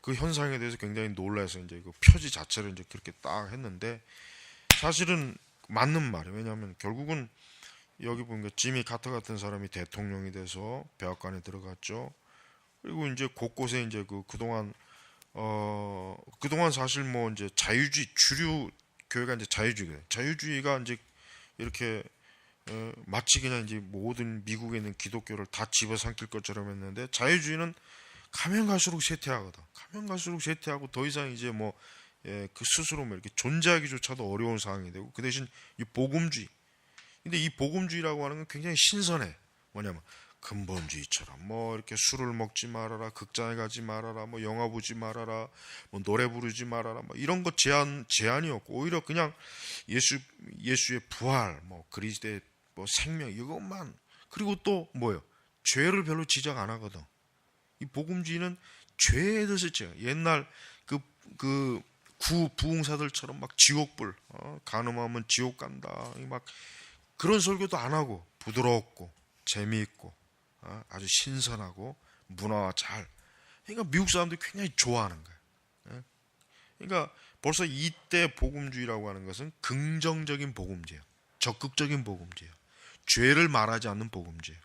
그 현상에 대해서 굉장히 놀라서 이제 그 표지 자체를 이제 그렇게 딱 했는데, 사실은 맞는 말이에요. 왜냐하면 결국은 여기 보니까 지미 카터 같은 사람이 대통령이 돼서 백악관에 들어갔죠. 그리고 이제 곳곳에 이제 그동안 사실 뭐 이제 자유주의 주류 교회가 이제 자유주의가 이제 이렇게 마치 그냥 이제 모든 미국에 있는 기독교를 다 집어삼킬 것처럼 했는데, 자유주의는 가면 갈수록 쇠퇴하거든. 가면 갈수록 쇠퇴하고 더 이상 이제 뭐 그 스스로 뭐 이렇게 존재하기조차도 어려운 상황이 되고, 그 대신 이 복음주의. 근데 이 복음주의라고 하는 건 굉장히 신선해. 뭐냐면 근본주의처럼 뭐 이렇게 술을 먹지 말아라, 극장에 가지 말아라, 뭐 영화 보지 말아라, 뭐 노래 부르지 말아라, 뭐 이런 것 제한이 없고, 오히려 그냥 예수의 부활, 뭐 그리스도의 뭐 생명 이것만, 그리고 또 뭐요? 죄를 별로 지적 안 하거든. 이 복음주의는 죄에 대해서 옛날 그 부흥사들처럼 막 지옥불, 간음하면 지옥 간다, 막 그런 설교도 안 하고, 부드럽고 재미있고 아주 신선하고 문화와 잘, 그러니까 미국 사람들이 굉장히 좋아하는 거예요. 그러니까 벌써 이때 복음주의라고 하는 것은 긍정적인 복음주의예요. 적극적인 복음주의예요. 죄를 말하지 않는 복음주의예요.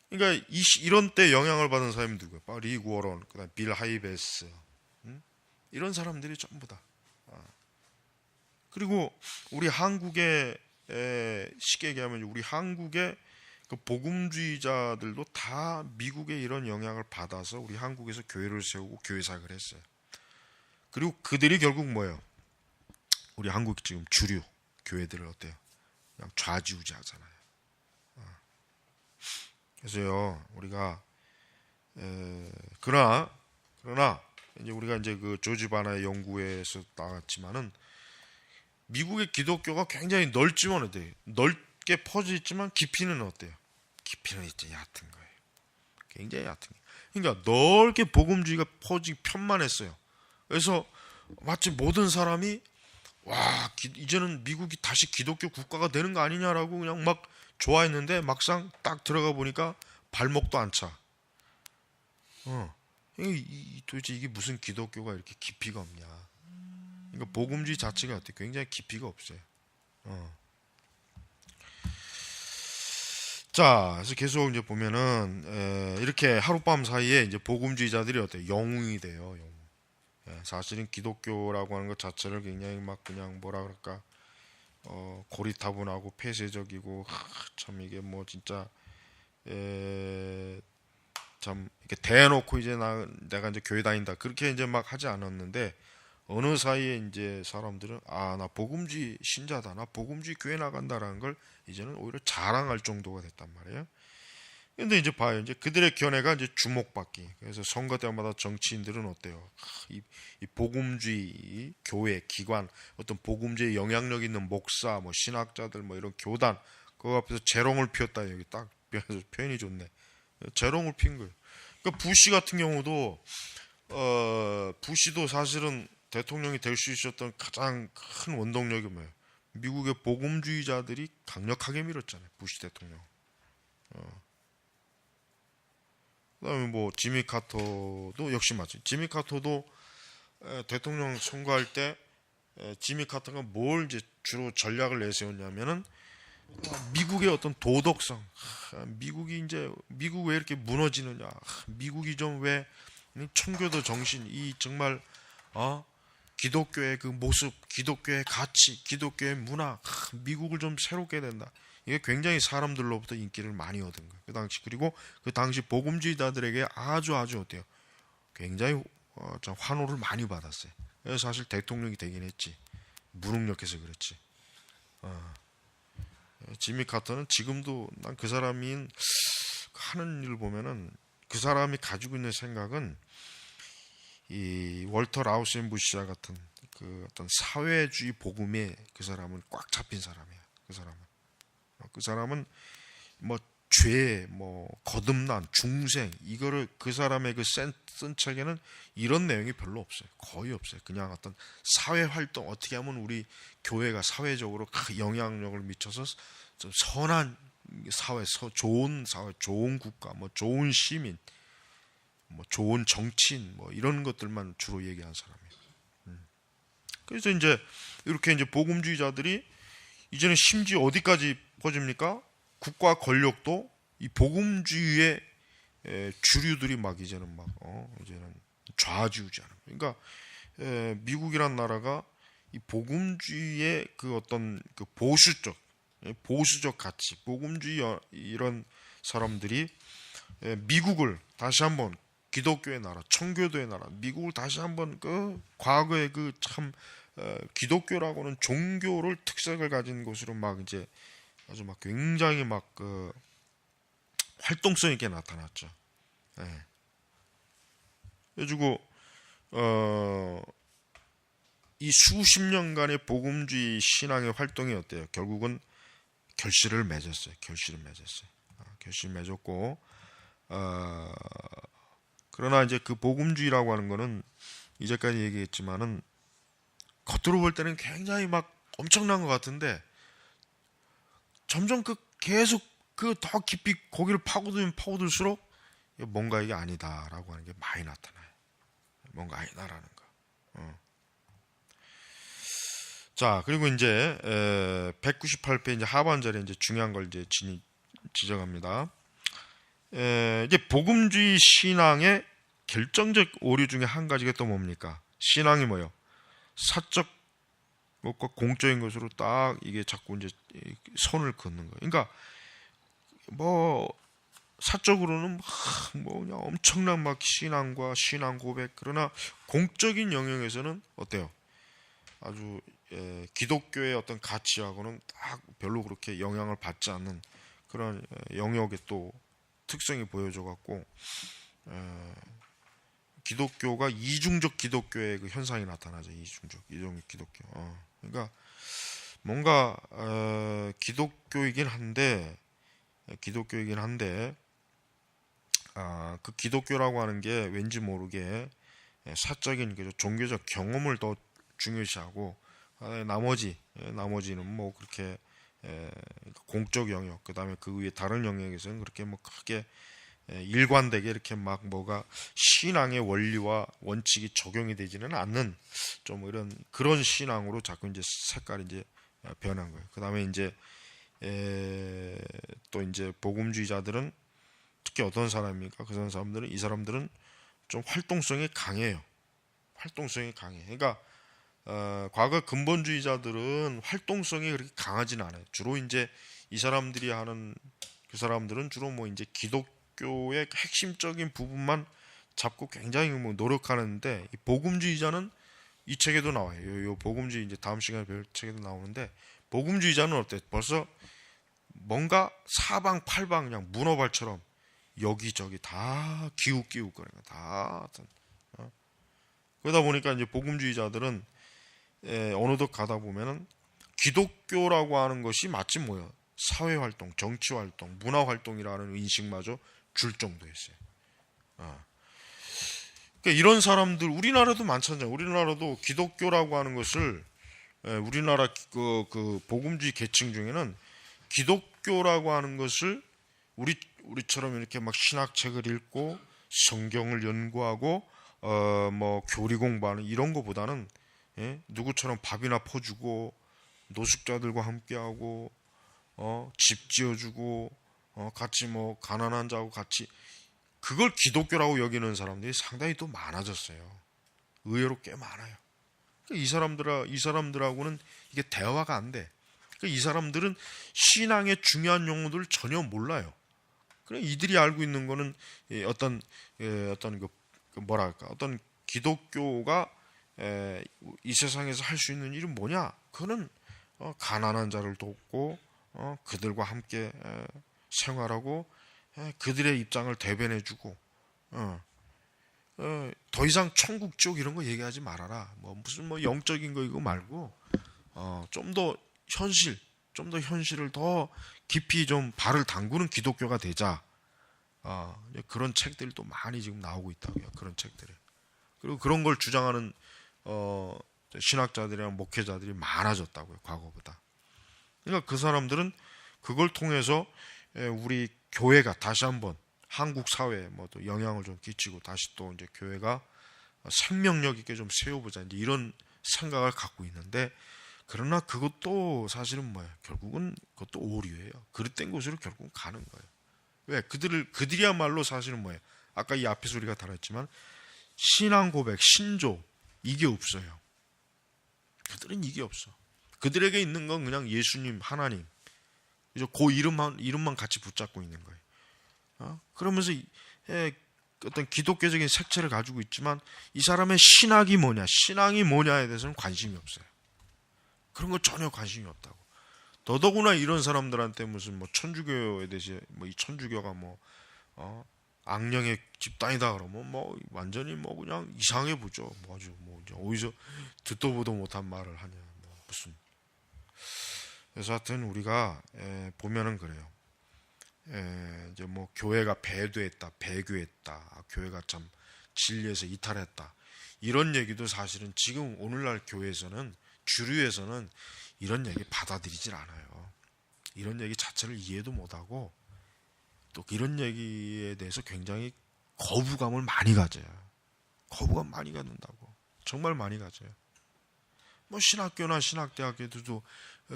그러니까 이런 때 영향을 받은 사람이 누구예요? 리 워런, 그다음 빌 하이베스, 이런 사람들이 전부 다. 그리고 우리 한국의 쉽게 얘기하면 우리 한국의 그 복음주의자들도 다 미국의 이런 영향을 받아서 우리 한국에서 교회를 세우고 교회 사역을 했어요. 그리고 그들이 결국 뭐예요? 우리 한국 지금 주류 교회들을 어때요? 그냥 좌지우지하잖아요. 그래서요, 우리가 그러나 이제 우리가 이제 그 조지 바나의 연구에서 나왔지만은, 미국의 기독교가 굉장히 넓지만 어때요? 넓게 퍼져 있지만 깊이는 어때요? 깊이는 이제 얕은 거예요. 굉장히 얕은 거예요. 그러니까 넓게 복음주의가 퍼지기 편만했어요. 그래서 마치 모든 사람이 이제는 미국이 다시 기독교 국가가 되는 거 아니냐라고 그냥 막 좋아했는데, 막상 딱 들어가 보니까 발목도 안 차. 도대체 이게 무슨 기독교가 이렇게 깊이가 없냐. 그러니까 복음주의 자체가 어때? 굉장히 깊이가 없어요. 자, 그래서 계속 이제 보면은 이렇게 하룻밤 사이에 이제 복음주의자들이 어때요? 영웅이 돼요. 영웅. 사실은 기독교라고 하는 것 자체를 굉장히 막 그냥 뭐라 그럴까, 고리타분하고 폐쇄적이고, 참 이게 뭐 진짜 참 이렇게 대놓고 이제 내가 이제 교회 다닌다 그렇게 이제 막 하지 않았는데, 어느 사이에 이제 사람들은 나 복음주의 신자다, 나 복음주의 교회 나간다라는 걸 이제는 오히려 자랑할 정도가 됐단 말이에요. 근데 이제 봐요. 이제 그들의 견해가 이제 주목받기. 그래서 선거 때마다 정치인들은 어때요? 이 복음주의 교회 기관, 어떤 복음주의 영향력 있는 목사, 뭐 신학자들, 뭐 이런 교단, 그 앞에서 재롱을 피웠다. 여기 딱 표현이 좋네. 재롱을 핀 거예요. 그러니까 부시 같은 경우도 부시도 사실은 대통령이 될 수 있었던 가장 큰 원동력이 뭐예요? 미국의 복음주의자들이 강력하게 밀었잖아요. 부시 대통령. 그다음에 뭐 지미 카터도 역시 맞죠. 지미 카터도 대통령 선거할 때 지미 카터가 뭘 이제 주로 전략을 내세웠냐면은, 미국의 어떤 도덕성, 미국 왜 이렇게 무너지느냐, 미국이 좀 왜 청교도 정신, 이 정말 기독교의 그 모습, 기독교의 가치, 기독교의 문화, 미국을 좀 새롭게 해야 된다. 이게 굉장히 사람들로부터 인기를 많이 얻은 거예요. 그 당시. 그리고 그 당시 복음주의자들에게 아주 어때요? 굉장히 좀 환호를 많이 받았어요. 그래서 사실 대통령이 되긴 했지. 무능력해서 그렇지. 지미 카터는 지금도 난 그 사람이 하는 일을 보면은, 그 사람이 가지고 있는 생각은 이 월터 라우센부시아 같은 그 어떤 사회주의 복음에 그 사람은 꽉 잡힌 사람이야. 그 사람은 뭐 죄, 뭐 거듭난 중생, 이거를 그 사람의 그 쓴 책에는 이런 내용이 별로 없어요. 거의 없어요. 그냥 어떤 사회 활동, 어떻게 하면 우리 교회가 사회적으로 영향력을 미쳐서 좀 선한 사회, 좋은 사회, 좋은 국가, 뭐 좋은 시민, 뭐 좋은 정치인, 뭐 이런 것들만 주로 얘기한 사람이에요. 그래서 이제 이렇게 이제 복음주의자들이 이제는 심지어 어디까지 퍼집니까? 국가 권력도 이 복음주의의 주류들이 막 이제는 막 이제는 좌지우지하는. 그러니까 미국이란 나라가 이 복음주의의 그 어떤 그 보수적 가치, 복음주의 이런 사람들이 미국을 다시 한번 기독교의 나라, 청교도의 나라, 미국을 다시 한번 그 과거의 그 참 기독교라고는 종교를 특색을 가진 곳으로 막 이제 아주 막 굉장히 막 그 활동성 있게 나타났죠. 예. 그래가지고 이 수십 년간의 복음주의 신앙의 활동이 어때요? 결국은 결실을 맺었어요. 결실을 맺었고, 그러나 이제 그 복음주의라고 하는 거는 이제까지 얘기했지만은 겉으로 볼 때는 굉장히 막 엄청난 것 같은데 점점 그 계속 그 더 깊이 거기를 파고들면 파고들수록 뭔가 이게 아니다라고 하는 게 많이 나타나요. 뭔가 아니다라는 거. 자, 그리고 이제 198페이지 하반절에 이제 중요한 걸 이제 지적합니다. 이제 복음주의 신앙의 결정적 오류 중에 한 가지가 또 뭡니까? 신앙이 뭐요? 사적 것과 공적인 것으로 딱 이게 자꾸 이제 선을 긋는 거예요. 그러니까 뭐 사적으로는 뭐 그냥 엄청난 막 신앙과 신앙 고백, 그러나 공적인 영역에서는 어때요? 아주 기독교의 어떤 가치하고는 딱 별로 그렇게 영향을 받지 않는 그런 영역의 또 특성이 보여져 갖고 기독교가 이중적 기독교의 그 현상이 나타나죠. 이중적 기독교. 그러니까 뭔가 기독교이긴 한데 그 기독교라고 하는 게 왠지 모르게 사적인 종교적 경험을 더 중요시하고 나머지는 뭐 그렇게 공적 영역, 그 다음에 그 위에 다른 영역에서는 그렇게 뭐 크게 일관되게 이렇게 막 뭐가 신앙의 원리와 원칙이 적용이 되지는 않는 좀 이런 그런 신앙으로 자꾸 이제 색깔이 이제 변한 거예요. 그 다음에 이제 또 이제 복음주의자들은 특히 어떤 사람입니까? 그 사람들은 이 사람들은 좀 활동성이 강해요. 그러니까 과거 근본주의자들은 활동성이 그렇게 강하지는 않아요. 주로 이제 이 사람들이 하는 그 사람들은 주로 뭐 이제 기독교의 핵심적인 부분만 잡고 굉장히 뭐 노력하는데, 이 복음주의자는 이 책에도 나와요. 요 복음주의 이제 다음 시간에 별 책에도 나오는데, 복음주의자는 어때? 벌써 뭔가 사방팔방 그냥 문어발처럼 여기저기 다 기웃기웃거리는 거 다. 그러다 보니까 이제 복음주의자들은 어느덧 가다 보면은 기독교라고 하는 것이 마치 뭐야? 사회활동, 정치활동, 문화활동이라는 인식마저 줄 정도였어요. 그러니까 이런 사람들 우리나라도 많잖아요. 우리나라도 기독교라고 하는 것을 우리나라 그 복음주의 계층 중에는 기독교라고 하는 것을 우리처럼 이렇게 막 신학책을 읽고 성경을 연구하고 뭐 교리 공부하는 이런 거보다는 누구처럼 밥이나 퍼주고 노숙자들과 함께하고 집 지어주고 같이 뭐 가난한 자하고 같이, 그걸 기독교라고 여기는 사람들이 상당히 또 많아졌어요. 의외로 꽤 많아요. 이 사람들하고는 이게 대화가 안 돼. 이 사람들은 신앙의 중요한 용어들을 전혀 몰라요. 그래 이들이 알고 있는 거는 어떤 뭐랄까, 어떤 기독교가 이 세상에서 할 수 있는 일은 뭐냐? 그거는 가난한 자를 돕고 그들과 함께 생활하고 그들의 입장을 대변해주고 더 이상 천국 지옥 이런 거 얘기하지 말아라. 뭐 무슨 뭐 영적인 거 이거 말고 좀 더 현실을 더 깊이 좀 발을 담그는 기독교가 되자. 그런 책들도 많이 지금 나오고 있다고요. 그런 책들이. 그리고 그런 걸 주장하는 신학자들이랑 목회자들이 많아졌다고요. 과거보다. 그러니까 그 사람들은 그걸 통해서 우리 교회가 다시 한번 한국 사회에 뭐 또 영향을 좀 끼치고 다시 또 이제 교회가 생명력 있게 좀 세워보자 이제 이런 생각을 갖고 있는데, 그러나 그것도 사실은 뭐예요? 결국은 그것도 오류예요. 그릇된 곳으로 결국은 가는 거예요. 왜? 그들이야말로 사실은 뭐예요? 아까 이 앞에서 우리가 다뤘지만 신앙 고백, 신조 이게 없어요. 그들은 이게 없어. 그들에게 있는 건 그냥 예수님, 하나님, 이제 그 이름만 같이 붙잡고 있는 거예요. 그러면서 어떤 기독교적인 색채를 가지고 있지만 이 사람의 신학이 뭐냐, 신앙이 뭐냐에 대해서는 관심이 없어요. 그런 거 전혀 관심이 없다고. 더더구나 이런 사람들한테 무슨 뭐 천주교에 대해서 뭐 이 천주교가 뭐 악령의 집단이다 그러면 뭐 완전히 뭐 그냥 이상해 보죠. 뭐 아주 뭐 이제 어디서 듣도 보도 못한 말을 하냐. 뭐 무슨. 그래서 하여튼 우리가 보면은 그래요. 이제 뭐 교회가 배교했다, 교회가 참 진리에서 이탈했다. 이런 얘기도 사실은 지금 오늘날 교회에서는 주류에서는 이런 얘기 받아들이질 않아요. 이런 얘기 자체를 이해도 못하고 또 이런 얘기에 대해서 굉장히 거부감을 많이 가져요. 거부감 많이 갖는다고. 정말 많이 가져요. 뭐 신학교나 신학대학교도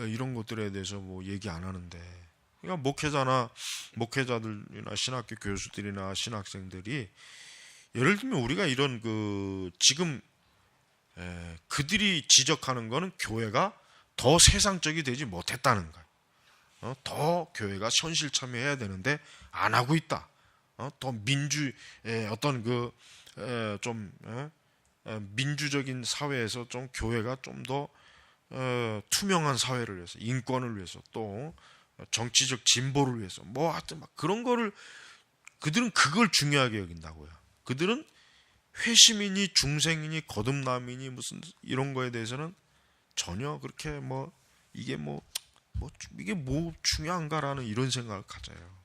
이런 것들에 대해서 뭐 얘기 안 하는데, 그러니까 목회자들이나 신학교 교수들이나 신학생들이 예를 들면 우리가 이런 지금 그들이 지적하는 거는 교회가 더 세상적이 되지 못했다는 거예요. 더 교회가 현실 참여해야 되는데 안 하고 있다. 더 어떤 좀 민주적인 사회에서 좀 교회가 좀 더 투명한 사회를 위해서, 인권을 위해서, 또 정치적 진보를 위해서 뭐 하여튼 막 그런 거를 그들은 그걸 중요하게 여긴다고요. 그들은 회심이니 중생이니 거듭남이니 무슨 이런 거에 대해서는 전혀 그렇게 뭐 이게 이게 뭐 중요한가라는 이런 생각을 가져요.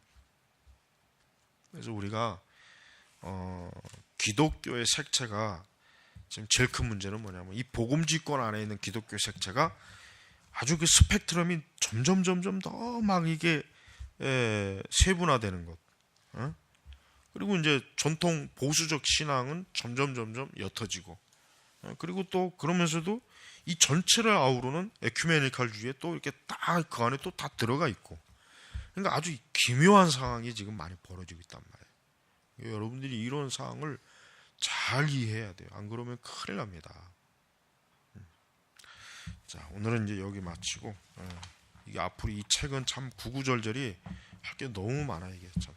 그래서 우리가 기독교의 색채가 지금 제일 큰 문제는 뭐냐면 이 복음지권 안에 있는 기독교 색채가 아주 그 스펙트럼이 점점 더 막 이게 세분화되는 것. 그리고 이제 전통 보수적 신앙은 점점 옅어지고, 그리고 또 그러면서도 이 전체를 아우르는 에큐메니칼주의에 또 이렇게 딱 그 안에 또 다 들어가 있고, 그러니까 아주 기묘한 상황이 지금 많이 벌어지고 있단 말이에요. 여러분들이 이런 상황을 잘 이해해야 돼요. 안 그러면 큰일 납니다. 자, 오늘은 이제 여기 마치고, 이게 앞으로 이 책은 참 구구절절히 할 게 너무 많아요. 이게 참.